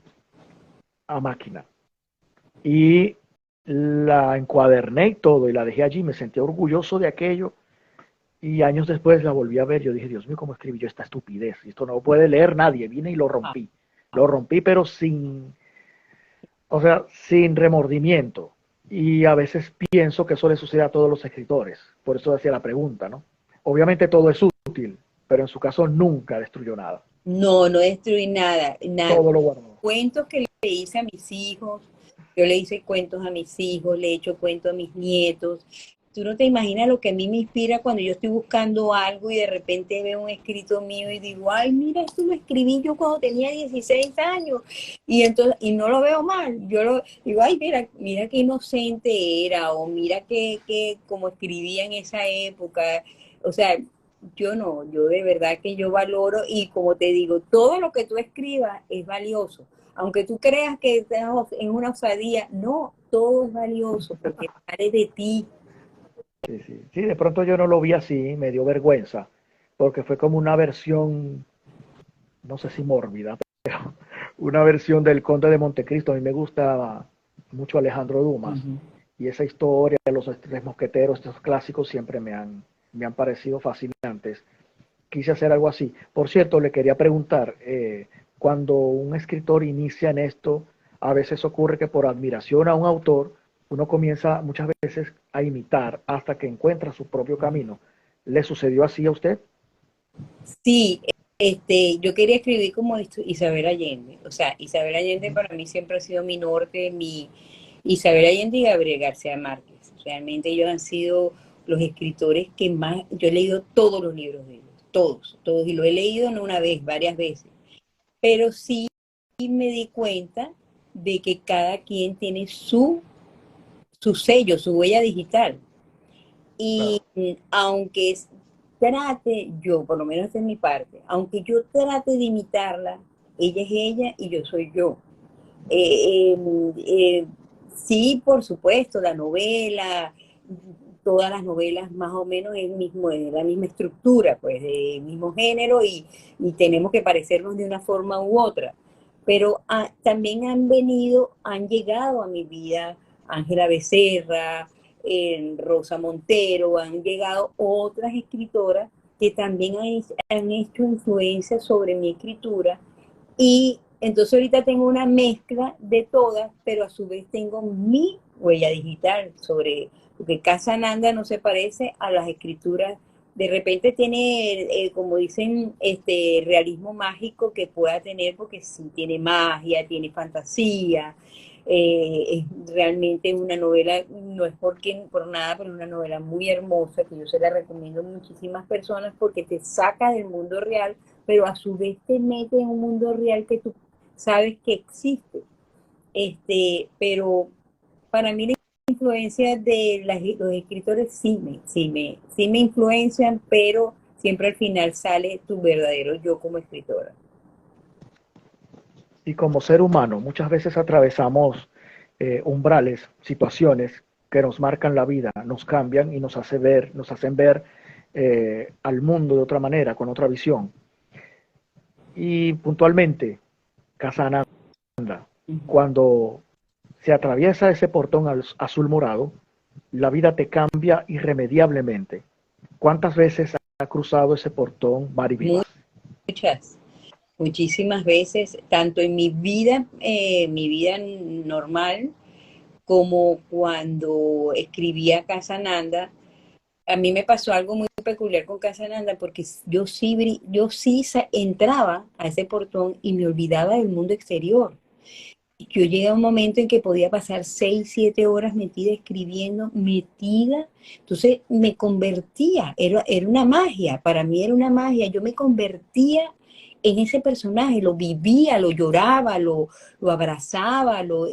Speaker 2: a máquina y la encuaderné y todo y la dejé allí, me sentí orgulloso de aquello y años después la volví a ver, yo dije, Dios mío, ¿cómo escribí yo esta estupidez? Esto no lo puede leer nadie, vine y lo rompí pero sin, o sea, sin remordimiento y a veces pienso que eso le sucede a todos los escritores, por eso hacía la pregunta, ¿no? Obviamente todo es útil, pero en su caso nunca destruyó nada,
Speaker 1: No, no destruí nada, nada.
Speaker 2: todo lo guardó.
Speaker 1: Cuentos que le hice a mis hijos, Yo le hice cuentos a mis hijos, le he hecho cuentos a mis nietos. Tú no te imaginas lo que a mí me inspira cuando yo estoy buscando algo y de repente veo un escrito mío y digo, ay, mira, esto lo escribí yo cuando tenía 16 años y entonces y no lo veo mal. Yo lo digo, ay, mira, mira qué inocente era o mira que como escribía en esa época. O sea, yo no, yo de verdad que yo valoro y como te digo, todo lo que tú escribas es valioso. Aunque tú creas que estás en una osadía, no, todo es valioso porque sale de ti.
Speaker 2: Sí, sí. Sí, de pronto yo no lo vi así, me dio vergüenza, porque fue como una versión, no sé si mórbida, una versión del Conde de Montecristo. A mí me gusta mucho Alejandro Dumas
Speaker 1: Ujú.
Speaker 2: y esa historia de los tres mosqueteros, estos clásicos siempre me han parecido fascinantes. Quise hacer algo así. Por cierto, le quería preguntar, cuando un escritor inicia en esto, a veces ocurre que por admiración a un autor, uno comienza muchas veces a imitar hasta que encuentra su propio camino. ¿Le sucedió así a usted?
Speaker 1: Sí, yo quería escribir como Isabel Allende. O sea, Isabel Allende para mí siempre ha sido mi norte, mi Isabel Allende y Gabriel García Márquez. Realmente ellos han sido los escritores que más, yo he leído todos los libros de ellos, todos, todos, y lo he leído no una vez, varias veces. Pero sí me di cuenta de que cada quien tiene su sello, su huella digital. Y
Speaker 2: Claro.
Speaker 1: aunque trate, yo, por lo menos de mi parte, aunque yo trate de imitarla, ella es ella y yo soy yo. Eh, eh, eh, sí, por supuesto, la novela, todas las novelas más o menos es la misma estructura, pues, del mismo género y tenemos que parecernos de una forma u otra. Pero también han llegado a mi vida Ángela Becerra, Rosa Montero, han llegado otras escritoras que también han hecho influencia sobre mi escritura y entonces ahorita tengo una mezcla de todas, pero a su vez tengo mi huella digital sobre, porque Casa Nanda no se parece a las escrituras. De repente tiene, como dicen, realismo mágico que pueda tener, porque sí tiene magia, tiene fantasía. Es realmente una novela, no es por nada, pero es una novela muy hermosa que yo se la recomiendo a muchísimas personas porque te saca del mundo real, pero a su vez te mete en un mundo real que tú sabes que existe. Pero para mí la influencia de los escritores sí me influencian, pero siempre al final sale tu verdadero yo como escritora.
Speaker 2: Y como ser humano, muchas veces atravesamos umbrales, situaciones que nos marcan la vida, nos cambian y nos hacen ver al mundo de otra manera, con otra visión. Y puntualmente, Casananda,
Speaker 1: Ujú.
Speaker 2: cuando se atraviesa ese portón azul morado, la vida te cambia irremediablemente. ¿Cuántas veces ha cruzado ese portón Mari Vivas?
Speaker 1: Muchas, muchísimas veces, tanto en mi vida normal, como cuando escribía Casananda. A mí me pasó algo muy peculiar con Casananda porque yo sí entraba a ese portón y me olvidaba del mundo exterior. Yo llegué a un momento en que podía pasar 6, 7 horas metida escribiendo, metida. Entonces me convertía, era una magia, para mí era una magia. Yo me convertía en ese personaje, lo vivía, lo lloraba, lo abrazaba. Yo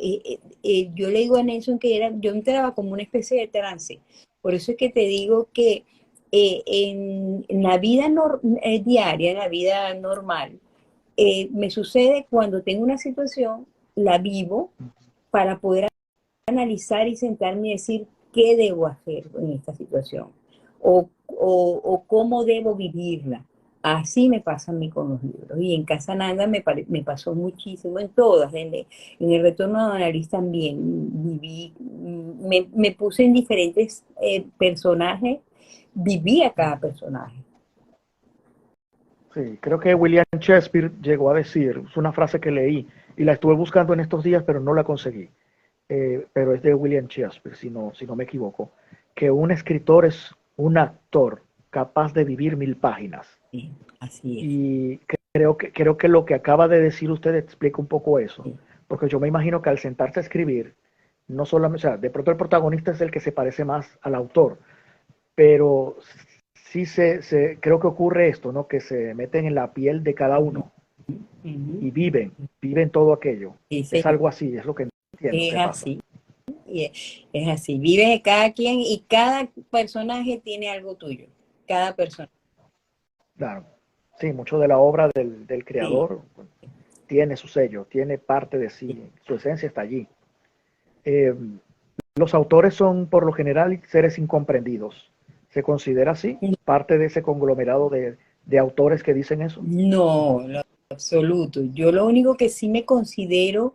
Speaker 1: le digo a Nelson que yo entraba como una especie de trance. Por eso es que te digo que en la vida diaria, en la vida normal, me sucede cuando tengo una situación, la vivo para poder analizar y sentarme y decir qué debo hacer en esta situación o cómo debo vivirla. Así me pasa a mí con los libros. Y en Casa Nanda me pasó muchísimo, en todas. En el retorno a Don Aris también me puse en diferentes personajes, viví a cada personaje.
Speaker 2: Sí, creo que William Shakespeare llegó a decir, es una frase que leí y la estuve buscando en estos días, pero no la conseguí. Pero es de William Shakespeare, si no me equivoco, que un escritor es un actor capaz de vivir 1000 páginas.
Speaker 1: Sí, así es.
Speaker 2: Y creo que lo que acaba de decir usted explica un poco eso,
Speaker 1: Sí.
Speaker 2: porque yo me imagino que al sentarse a escribir, no solamente, o sea, de pronto el protagonista es el que se parece más al autor, pero sí creo que ocurre esto, ¿no? Que se meten en la piel de cada uno
Speaker 1: Ujú.
Speaker 2: y viven todo aquello.
Speaker 1: Sí,
Speaker 2: Es
Speaker 1: señor.
Speaker 2: algo así, es lo que entiendo
Speaker 1: Es
Speaker 2: que pasa.
Speaker 1: así. Es así. Vive de cada quien y cada personaje tiene algo tuyo. Cada persona.
Speaker 2: Claro, sí, mucho de la obra del
Speaker 1: Sí,
Speaker 2: creador tiene su sello, tiene parte de
Speaker 1: sí.
Speaker 2: sí, su esencia está allí. Eh, los autores son por lo general seres incomprendidos. ¿Se considera así? Parte de ese conglomerado de autores que dicen eso.
Speaker 1: No, lo absoluto. Yo lo único que sí me considero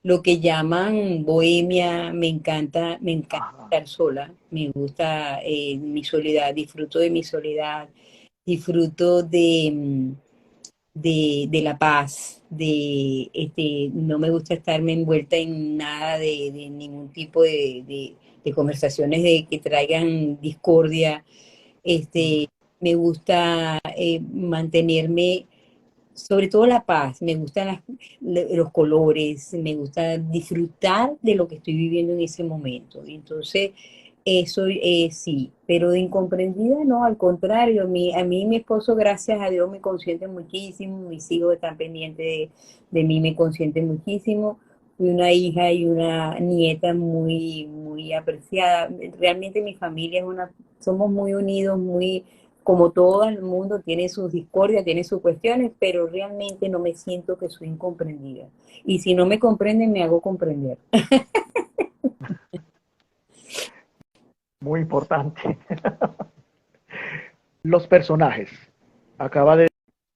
Speaker 1: lo que llaman bohemia, me encanta
Speaker 2: Ajá.
Speaker 1: estar sola, me gusta mi soledad, disfruto de mi soledad, disfruto de la paz, no me gusta estarme envuelta en nada de ningún tipo de conversaciones de que traigan discordia,
Speaker 2: Mm.
Speaker 1: este, me gusta mantenerme sobre todo la paz, me gustan los colores, me gusta disfrutar de lo que estoy viviendo en ese momento. Entonces, eso sí, pero de incomprendida no, al contrario, a mí mi esposo, gracias a Dios, me consiente muchísimo, mis hijos están pendientes de mí, me consienten muchísimo. Y una hija y una nieta muy apreciada. Realmente mi familia somos muy unidos, muy, como todo el mundo tiene sus discordias, tiene sus cuestiones, pero realmente no me siento que soy incomprendida. Y si no me comprenden, me hago comprender.
Speaker 2: Muy importante. Los personajes. Acaba de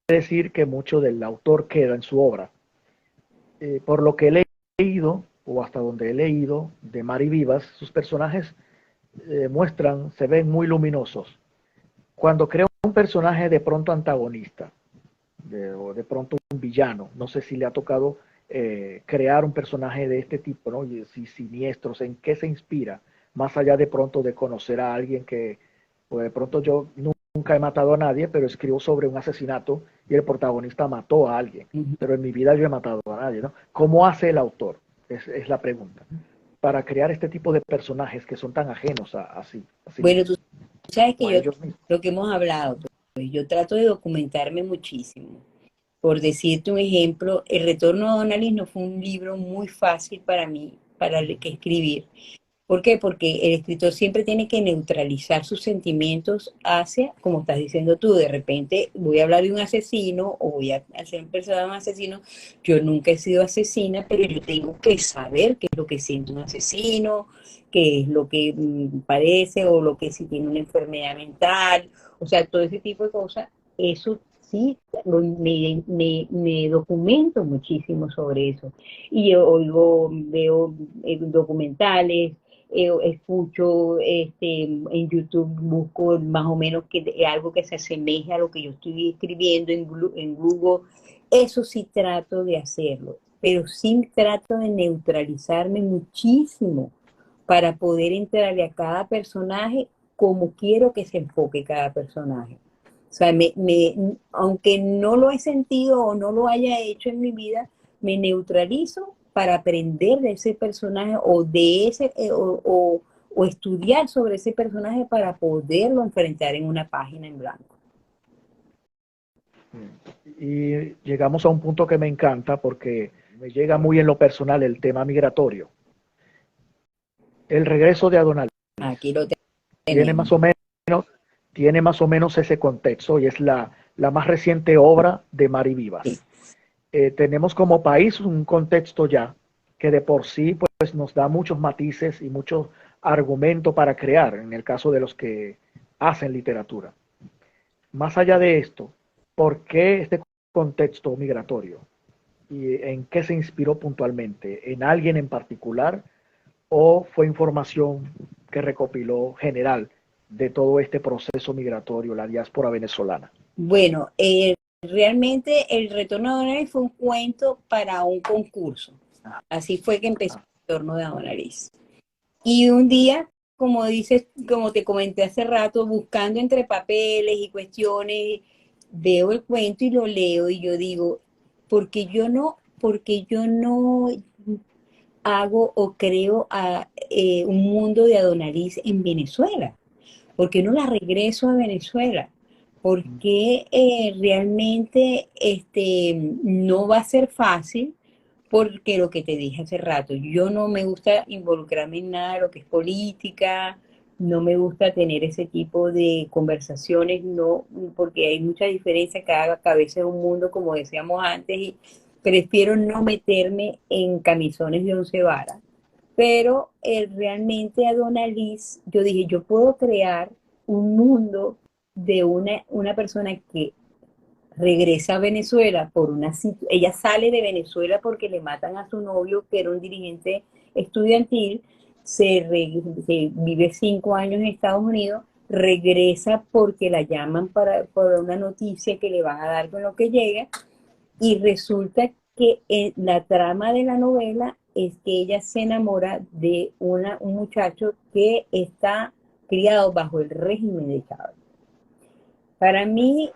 Speaker 2: decir que mucho del autor queda en su obra. Por lo que he leído, o hasta donde he leído, de Mari Vivas, sus personajes se ven muy luminosos. Cuando crea un personaje de pronto antagonista, o de pronto un villano, no sé si le ha tocado crear un personaje de este tipo, ¿no? Y si siniestros, ¿en qué se inspira? Más allá de pronto de conocer a alguien que, pues de pronto yo nunca he matado a nadie, pero escribo sobre un asesinato y el protagonista mató a alguien.
Speaker 1: Ujú.
Speaker 2: Pero en mi vida yo he matado a nadie, ¿no? ¿Cómo hace el autor? Es la pregunta. Para crear este tipo de personajes que son tan ajenos a sí
Speaker 1: Bueno,
Speaker 2: mismos
Speaker 1: tú sabes que
Speaker 2: o a
Speaker 1: yo,
Speaker 2: ellos mismos.
Speaker 1: lo que hemos hablado, pues yo trato de documentarme muchísimo. Por decirte un ejemplo, El Retorno a Don Alice no fue un libro muy fácil para mí, que escribir. ¿Por qué? Porque el escritor siempre tiene que neutralizar sus sentimientos hacia, como estás diciendo tú, de repente voy a hablar de un asesino o voy a hacer un personaje de un asesino. Yo nunca he sido asesina, pero yo tengo que saber qué es lo que siente un asesino, qué es lo que padece o lo que si tiene una enfermedad mental, o sea, todo ese tipo de cosas. Eso sí, me documento muchísimo sobre eso. Y yo oigo, veo documentales, escucho en YouTube, busco más o menos algo que se asemeje a lo que yo estoy escribiendo en Google. Eso sí trato de hacerlo, pero sí trato de neutralizarme muchísimo para poder entrarle a cada personaje como quiero que se enfoque cada personaje. O sea, aunque no lo he sentido o no lo haya hecho en mi vida, me neutralizo para aprender de ese personaje o estudiar sobre ese personaje para poderlo enfrentar en una página en blanco.
Speaker 2: Y llegamos a un punto que me encanta porque me llega muy en lo personal el tema migratorio. El regreso de Adonal
Speaker 1: Aquí lo
Speaker 2: tiene
Speaker 1: tenemos.
Speaker 2: más o menos, tiene más o menos ese contexto y es la más reciente obra de Mari
Speaker 1: Sí.
Speaker 2: Vivas. Tenemos como país un contexto ya que de por sí pues, nos da muchos matices y muchos argumentos para crear, en el caso de los que hacen literatura. Más allá de esto, ¿por qué este contexto migratorio? ¿Y en qué se inspiró puntualmente? ¿En alguien en particular o fue información que recopiló general de todo este proceso migratorio, la diáspora venezolana?
Speaker 1: Bueno, realmente El Retorno de Don Alice fue un cuento para un concurso.
Speaker 2: Ah,
Speaker 1: Así fue que empezó
Speaker 2: ah,
Speaker 1: El Retorno de Don Alice. Y un día, como dices, como te comenté hace rato, buscando entre papeles y cuestiones, veo el cuento y lo leo y yo digo, porque yo no hago o creo un mundo de Adonalís en Venezuela? ¿Por qué no la regreso a Venezuela? Porque realmente no va a ser fácil, porque lo que te dije hace rato, yo no me gusta involucrarme en nada de lo que es política, no me gusta tener ese tipo de conversaciones, no, porque hay mucha diferencia, cada cabeza es un mundo, como decíamos antes, y prefiero no meterme en camisones de once varas. Pero realmente a Donna Liz, yo dije, yo puedo crear un mundo de una persona que regresa a Venezuela por ella sale de Venezuela porque le matan a su novio, que era un dirigente estudiantil, se vive 5 años en Estados Unidos, regresa porque la llaman para una noticia que le van a dar con lo que llega, y resulta que la trama de la novela es que ella se enamora de un muchacho que está criado bajo el régimen de Chávez. Para mí,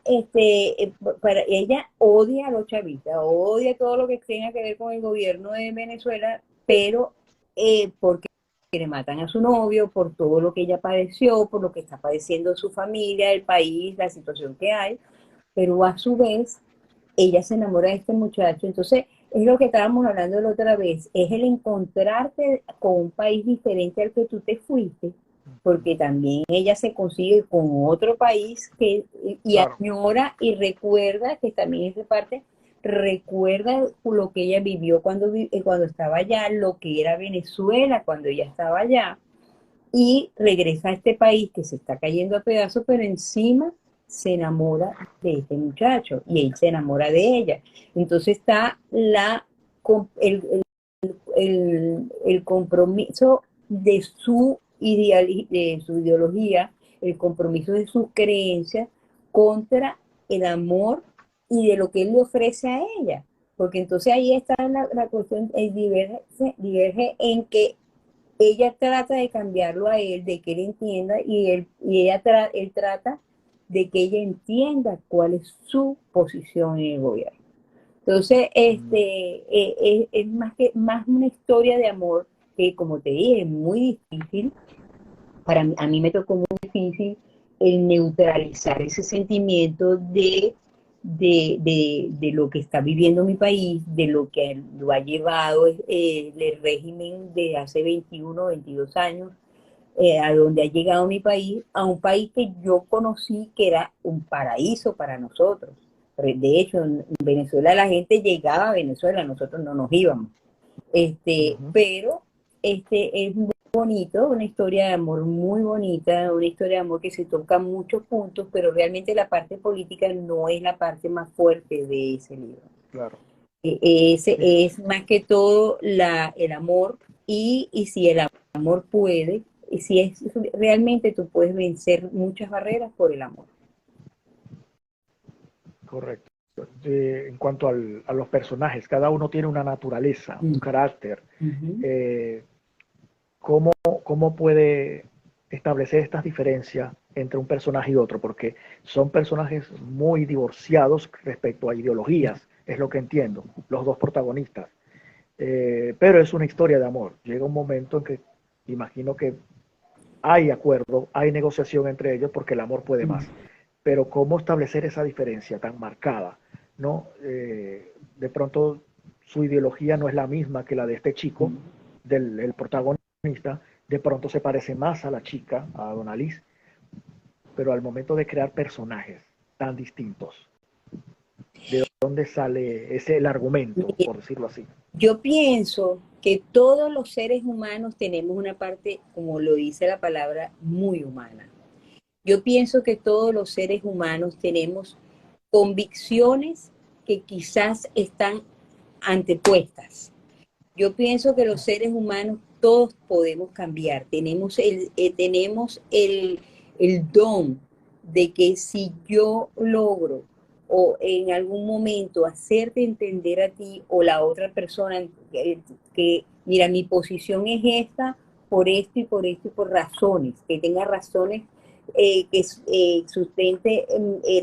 Speaker 1: para ella odia a los chavistas, odia todo lo que tenga que ver con el gobierno de Venezuela, pero porque le matan a su novio, por todo lo que ella padeció, por lo que está padeciendo su familia, el país, la situación que hay, pero a su vez ella se enamora de este muchacho. Entonces, es lo que estábamos hablando la otra vez, es el encontrarte con un país diferente al que tú te fuiste, porque también ella se consigue con otro país y
Speaker 2: Claro.
Speaker 1: añora y recuerda, que también es de parte, recuerda lo que ella vivió cuando estaba allá, lo que era Venezuela cuando ella estaba allá, y regresa a este país que se está cayendo a pedazos, pero encima se enamora de este muchacho y él se enamora de ella. Entonces está el compromiso de su ideología, el compromiso de sus creencias contra el amor y de lo que él le ofrece a ella. Porque entonces ahí está la cuestión, diverge en que ella trata de cambiarlo a él, de que él entienda, él trata de que ella entienda cuál es su posición en el gobierno. Entonces, es más una historia de amor que, como te dije, es muy difícil. A mí me tocó muy difícil el neutralizar ese sentimiento de lo que está viviendo mi país, de lo que lo ha llevado el régimen de hace 21 22 años, a donde ha llegado mi país, a un país que yo conocí que era un paraíso para nosotros. De hecho, en Venezuela la gente llegaba a Venezuela, nosotros no nos íbamos.
Speaker 2: Ujú.
Speaker 1: Pero es muy bonito, una historia de amor muy bonita, una historia de amor que se toca muchos puntos, pero realmente la parte política no es la parte más fuerte de ese libro.
Speaker 2: Claro.
Speaker 1: Ese
Speaker 2: Es
Speaker 1: es más que todo el amor, y si el amor puede, y si es realmente tú puedes vencer muchas barreras por el amor.
Speaker 2: correcto. En cuanto a los personajes, cada uno tiene una naturaleza, un
Speaker 1: Mm.
Speaker 2: carácter.
Speaker 1: Ujú.
Speaker 2: Eh, ¿cómo, ¿Cómo puede establecer estas diferencias entre un personaje y otro? Porque son personajes muy divorciados respecto a ideologías, es lo que entiendo, los dos protagonistas. Pero es una historia de amor. Llega un momento en que imagino que hay acuerdo, hay negociación entre ellos porque el amor puede más. Pero ¿cómo establecer esa diferencia tan marcada? ¿No? De pronto su ideología no es la misma que la de este chico, del el protagonista, de pronto se parece más a la chica, a Don Alice, pero al momento de crear personajes tan distintos, ¿de dónde sale ese el argumento, por decirlo así?
Speaker 1: Yo pienso que todos los seres humanos tenemos una parte, como lo dice la palabra, muy humana. Yo pienso que todos los seres humanos tenemos convicciones que quizás están antepuestas. Yo pienso que los seres humanos todos podemos cambiar. Tenemos el don de que si yo logro o en algún momento hacerte entender a ti o la otra persona mira, mi posición es esta por esto y por esto y por razones, que tenga razones, que sustente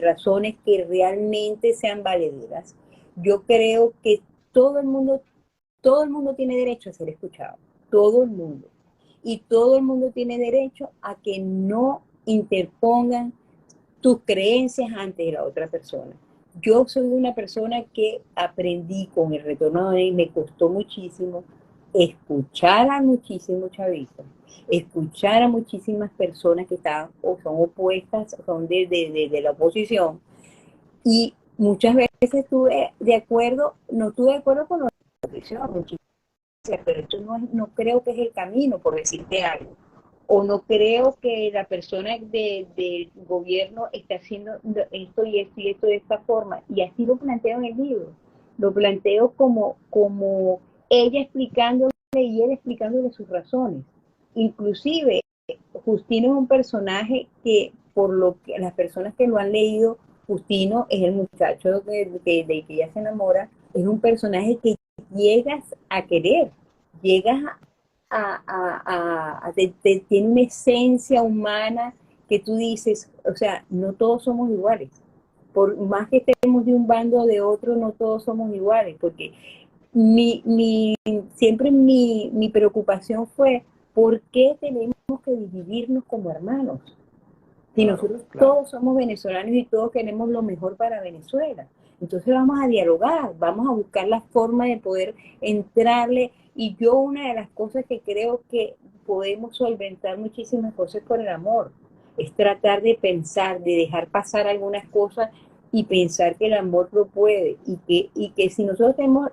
Speaker 1: razones que realmente sean valederas. Yo creo que todo el mundo todo el mundo tiene derecho a ser escuchado, todo el mundo. Y todo el mundo tiene derecho a que no interpongan tus creencias ante la otra persona. Yo soy una persona que aprendí con el retorno de y me costó muchísimo escuchar a muchísimos chavistas, escuchar a muchísimas personas que están o son opuestas, son de la oposición, y muchas veces estuve de acuerdo, no estuve de acuerdo con la oposición, pero esto no creo que es el camino, por decirte algo. O no creo que la persona del gobierno esté haciendo esto y esto y esto de esta forma. Y así lo planteo en el libro. Lo planteo como ella explicándole y él explicándole sus razones. Inclusive, Justino es un personaje que, por lo que las personas que lo han leído, Justino es el muchacho de que ella se enamora, es un personaje que llegas a querer, llegas tiene una esencia humana que tú dices, o sea, no todos somos iguales. Por más que estemos de un bando o de otro, no todos somos iguales, porque siempre mi preocupación fue, ¿por qué tenemos que dividirnos como hermanos? Si
Speaker 2: Claro,
Speaker 1: nosotros
Speaker 2: claro.
Speaker 1: todos somos venezolanos y todos queremos lo mejor para Venezuela. Entonces vamos a dialogar, vamos a buscar la forma de poder entrarle. Y yo una de las cosas que creo que podemos solventar muchísimas cosas por el amor, es tratar de pensar, de dejar pasar algunas cosas y pensar que el amor lo puede y que si nosotros tenemos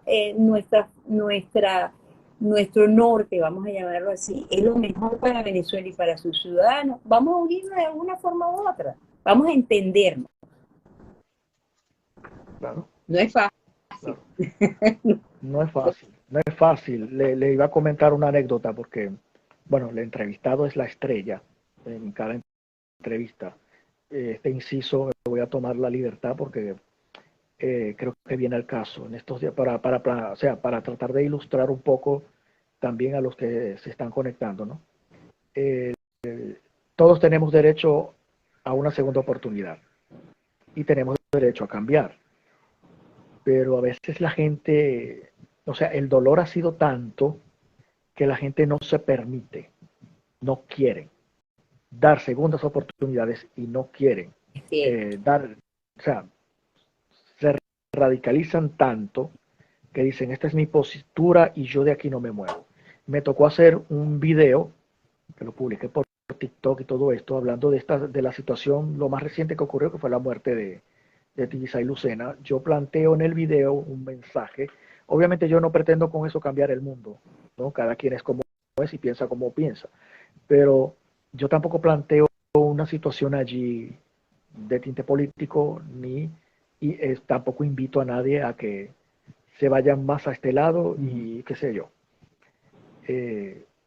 Speaker 1: nuestro norte, vamos a llamarlo así, es lo mejor para Venezuela y para sus ciudadanos, vamos a unirnos de alguna forma u otra, vamos a entendernos.
Speaker 2: Claro,
Speaker 1: No es fácil.
Speaker 2: claro. No es fácil, no es fácil. Le iba a comentar una anécdota porque, bueno, el entrevistado es la estrella en cada entrevista. Este inciso me voy a tomar la libertad porque creo que viene al caso en estos días o sea, para tratar de ilustrar un poco también a los que se están conectando, ¿no? Eh, todos tenemos derecho a una segunda oportunidad y tenemos derecho a cambiar, pero a veces la gente, o sea, el dolor ha sido tanto que la gente no se permite, no quieren dar segundas oportunidades y no quieren dar, o sea, se radicalizan tanto que dicen, esta es mi postura y yo de aquí no me muevo. Me tocó hacer un video, que lo publiqué por TikTok y todo esto, hablando de la situación, lo más reciente que ocurrió, que fue la muerte de Tibisay Lucena. Yo planteo en el video un mensaje. Obviamente yo no pretendo con eso cambiar el mundo, ¿no? Cada quien es como es y piensa como piensa. Pero yo tampoco planteo una situación allí de tinte político, y tampoco invito a nadie a que se vayan más a este lado y qué sé yo.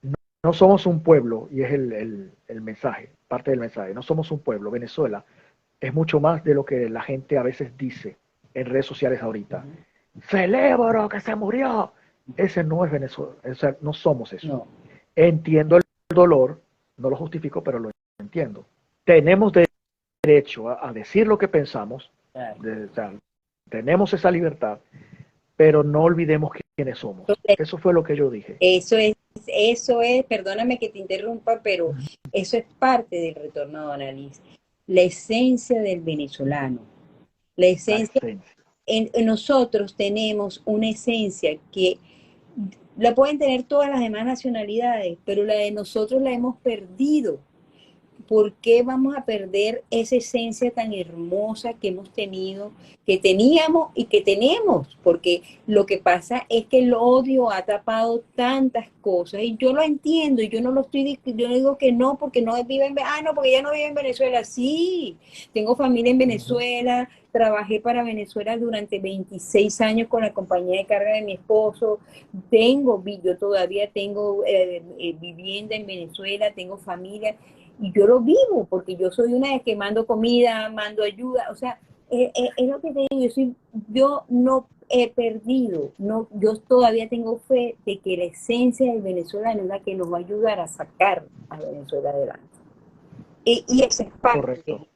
Speaker 2: No, no, somos un pueblo, y es el mensaje, parte del mensaje, no somos un pueblo. Venezuela es mucho más de lo que la gente a veces dice en redes sociales ahorita. Celebro que se murió. Ese no es Venezuela, o sea, no somos eso. No. Entiendo el dolor, no lo justifico, pero lo entiendo. Tenemos derecho a decir lo que pensamos, o sea, tenemos esa libertad, pero no olvidemos quiénes somos. Eso fue lo que yo dije.
Speaker 1: Eso es, perdóname que te interrumpa, pero eso es parte del retorno de Annalise. La esencia del venezolano. La esencia. En nosotros tenemos una esencia que la pueden tener todas las demás nacionalidades, pero la de nosotros la hemos perdido. ¿Por qué vamos a perder esa esencia tan hermosa que hemos tenido, que teníamos y que tenemos? Porque lo que pasa es que el odio ha tapado tantas cosas y yo lo entiendo y yo no digo que no porque no vive no, porque ya no vive en Venezuela. Sí, tengo familia en Venezuela, trabajé para Venezuela durante 26 años con la compañía de carga de mi esposo, yo todavía tengo vivienda en Venezuela, tengo familia. Y yo lo vivo, porque yo soy una de que mando comida, mando ayuda, o sea, es lo que te digo, yo no he perdido, no, yo todavía tengo fe de que la esencia del venezolano es la que nos va a ayudar a sacar a Venezuela adelante. Y esa es parte,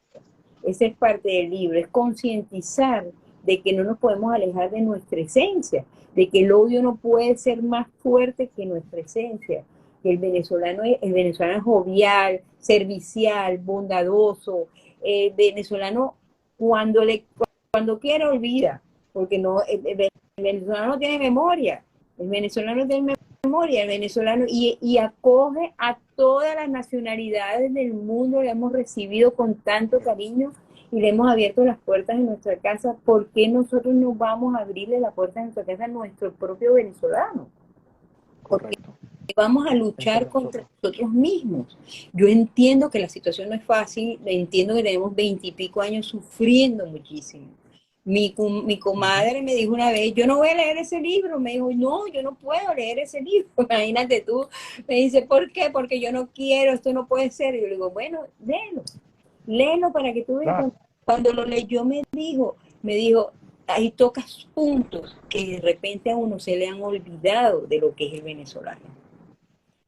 Speaker 1: esa es parte del libro, es concientizar de que no nos podemos alejar de nuestra esencia, de que el odio no puede ser más fuerte que nuestra esencia. Que el venezolano es jovial, servicial, bondadoso. El venezolano cuando quiere olvida, porque no, el venezolano no tiene memoria. El venezolano no tiene memoria, el venezolano, y acoge a todas las nacionalidades del mundo, le hemos recibido con tanto cariño y le hemos abierto las puertas de nuestra casa. ¿Por qué nosotros no vamos a abrirle la puerta de nuestra casa a nuestro propio venezolano? Porque
Speaker 2: Correcto.
Speaker 1: vamos a
Speaker 2: Entre
Speaker 1: luchar contra
Speaker 2: nosotros.
Speaker 1: nosotros mismos. Yo entiendo que la situación no es fácil, entiendo que tenemos 20 y pico años sufriendo muchísimo. Mi
Speaker 2: Ujú.
Speaker 1: comadre me dijo una vez, yo no voy a leer ese libro. Me dijo, no, yo no puedo leer ese libro. Imagínate tú. Me dice, ¿por qué? Porque yo no quiero, esto no puede ser. Y yo le digo, bueno, léelo para que tú veas.
Speaker 2: Claro,
Speaker 1: Cuando lo leyó me dijo, ahí tocas puntos que de repente a uno se le han olvidado de lo que es el venezolano.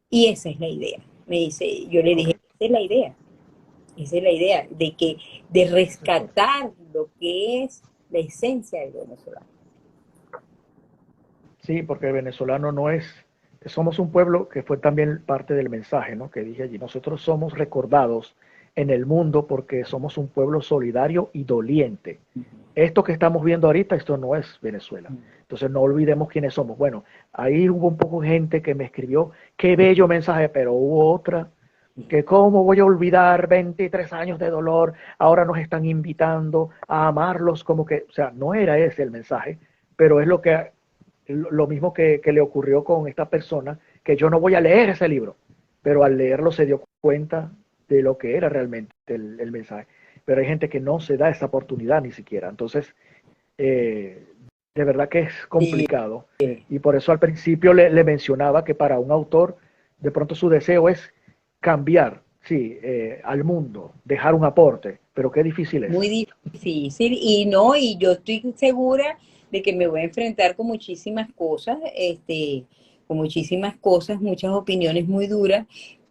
Speaker 1: Y esa es la idea. Me dice, yo le dije,
Speaker 2: correcto.
Speaker 1: esa es la idea. Esa es la idea de
Speaker 2: Eso es correcto.
Speaker 1: rescatar lo que es la esencia del venezolano.
Speaker 2: Sí, porque el venezolano no es, somos un pueblo que fue también parte del mensaje, ¿no? Que dije allí, nosotros somos recordados en el mundo porque somos un pueblo solidario y doliente. Esto que estamos viendo ahorita, esto no es Venezuela. Entonces no olvidemos quiénes somos. Bueno, ahí hubo un poco gente que me escribió, qué bello mensaje, pero hubo otra que cómo voy a olvidar 23 años de dolor, ahora nos están invitando a amarlos como que, o sea, no era ese el mensaje, pero es lo mismo que le ocurrió con esta persona, que yo no voy a leer ese libro, pero al leerlo se dio cuenta de lo que era realmente el mensaje. Pero hay gente que no se da esa oportunidad ni siquiera. Entonces, eh, de verdad que es
Speaker 1: Sí,
Speaker 2: complicado. Y por eso al principio le mencionaba que para un autor, de pronto su deseo es cambiar, sí, al mundo, dejar un aporte, pero qué difícil es.
Speaker 1: muy difícil. Y no, y yo estoy segura de que me voy a enfrentar con muchísimas cosas, muchas opiniones muy duras,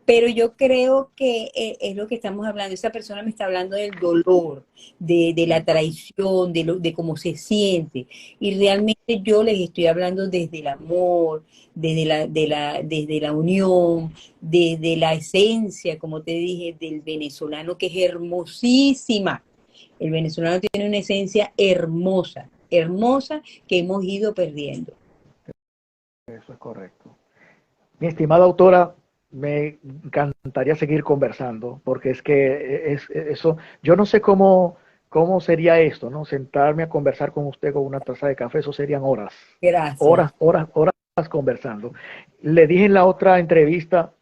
Speaker 1: pero yo creo que es lo que estamos hablando. Esa persona me está hablando del dolor, de la traición, de cómo se siente. Y realmente yo les estoy hablando desde el amor, desde la unión, desde la esencia, como te dije, del venezolano, que es hermosísima. El venezolano tiene una esencia hermosa, hermosa, que hemos ido perdiendo.
Speaker 2: Eso es correcto. Mi estimada autora, me encantaría seguir conversando, porque es que eso, yo no sé cómo sería esto, ¿no? Sentarme a conversar con usted con una taza de café, eso serían horas,
Speaker 1: Gracias.
Speaker 2: horas, horas, horas conversando. Le dije en la otra entrevista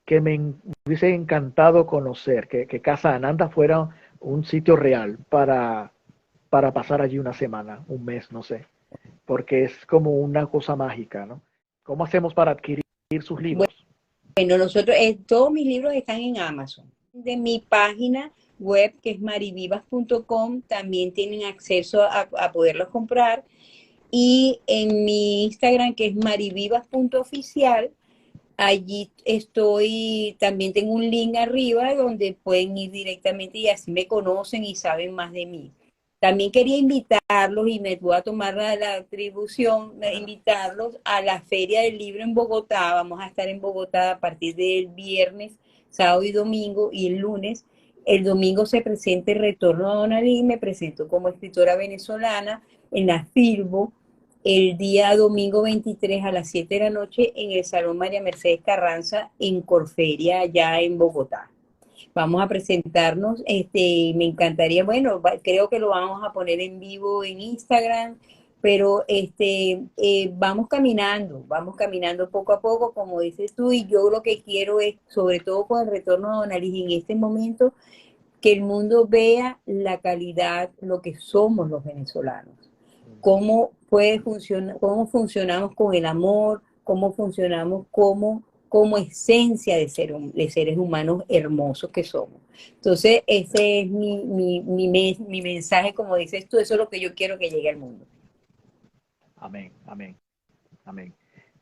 Speaker 2: que me hubiese encantado conocer, que Casa Ananda fuera un sitio real para pasar allí una semana, un mes, no sé, porque es como una cosa mágica, ¿no? ¿Cómo hacemos para adquirir sus libros?
Speaker 1: Bueno, todos mis libros están en Amazon. De mi página web, que es marivivas.com, también tienen acceso a poderlos comprar. Y en mi Instagram, que es marivivas.oficial, allí estoy, también tengo un link arriba donde pueden ir directamente y así me conocen y saben más de mí. También quería invitarlos y me voy a tomar la atribución de invitarlos a la Feria del Libro en Bogotá. Vamos a estar en Bogotá a partir del viernes, sábado y domingo, y el lunes. El domingo se presenta el retorno a Donalí, me presento como escritora venezolana en la Filbo el día domingo 23 a las 7 de la noche en el Salón María Mercedes Carranza en Corferia, allá en Bogotá. Vamos a presentarnos, me encantaría, bueno, creo que lo vamos a poner en vivo en Instagram, pero vamos caminando poco a poco, como dices tú, y yo lo que quiero es, sobre todo con el retorno a Don Ali en este momento, que el mundo vea la calidad, lo que somos los venezolanos, cómo funcionamos con el amor, cómo funcionamos como esencia de seres humanos hermosos que somos. Entonces, ese es mi mensaje, como dices tú, eso es lo que yo quiero que llegue al mundo.
Speaker 2: Amén, amén, amén.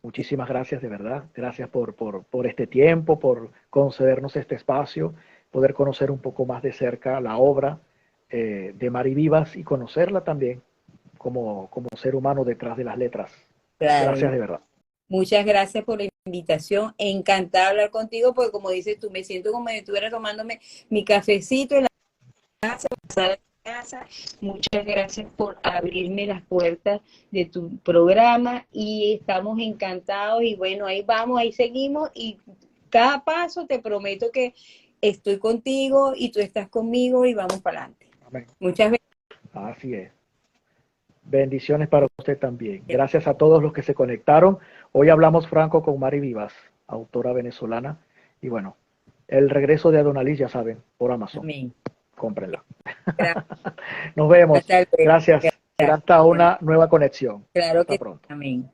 Speaker 2: Muchísimas gracias, de verdad. Gracias por este tiempo, por concedernos este espacio, poder conocer un poco más de cerca la obra de Mari Vivas y conocerla también. como ser humano detrás de las letras.
Speaker 1: Claro.
Speaker 2: Gracias de verdad.
Speaker 1: Muchas gracias por la invitación. Encantada de hablar contigo, porque como dices tú, me siento como si estuviera tomándome mi cafecito en la casa. Muchas gracias por abrirme las puertas de tu programa y estamos encantados y bueno, ahí vamos, ahí seguimos y cada paso te prometo que estoy contigo y tú estás conmigo y vamos para adelante.
Speaker 2: Amén.
Speaker 1: Muchas gracias.
Speaker 2: Así es. Bendiciones para usted también. Gracias a todos los que se conectaron. Hoy hablamos franco con Mari Vivas, autora venezolana. Y bueno, el regreso de Adonalí, ya saben, por Amazon.
Speaker 1: Amén.
Speaker 2: Cómprenla. Nos vemos.
Speaker 1: Hasta luego.
Speaker 2: Gracias. Será hasta una nueva conexión.
Speaker 1: Claro
Speaker 2: hasta
Speaker 1: que
Speaker 2: pronto.
Speaker 1: amén.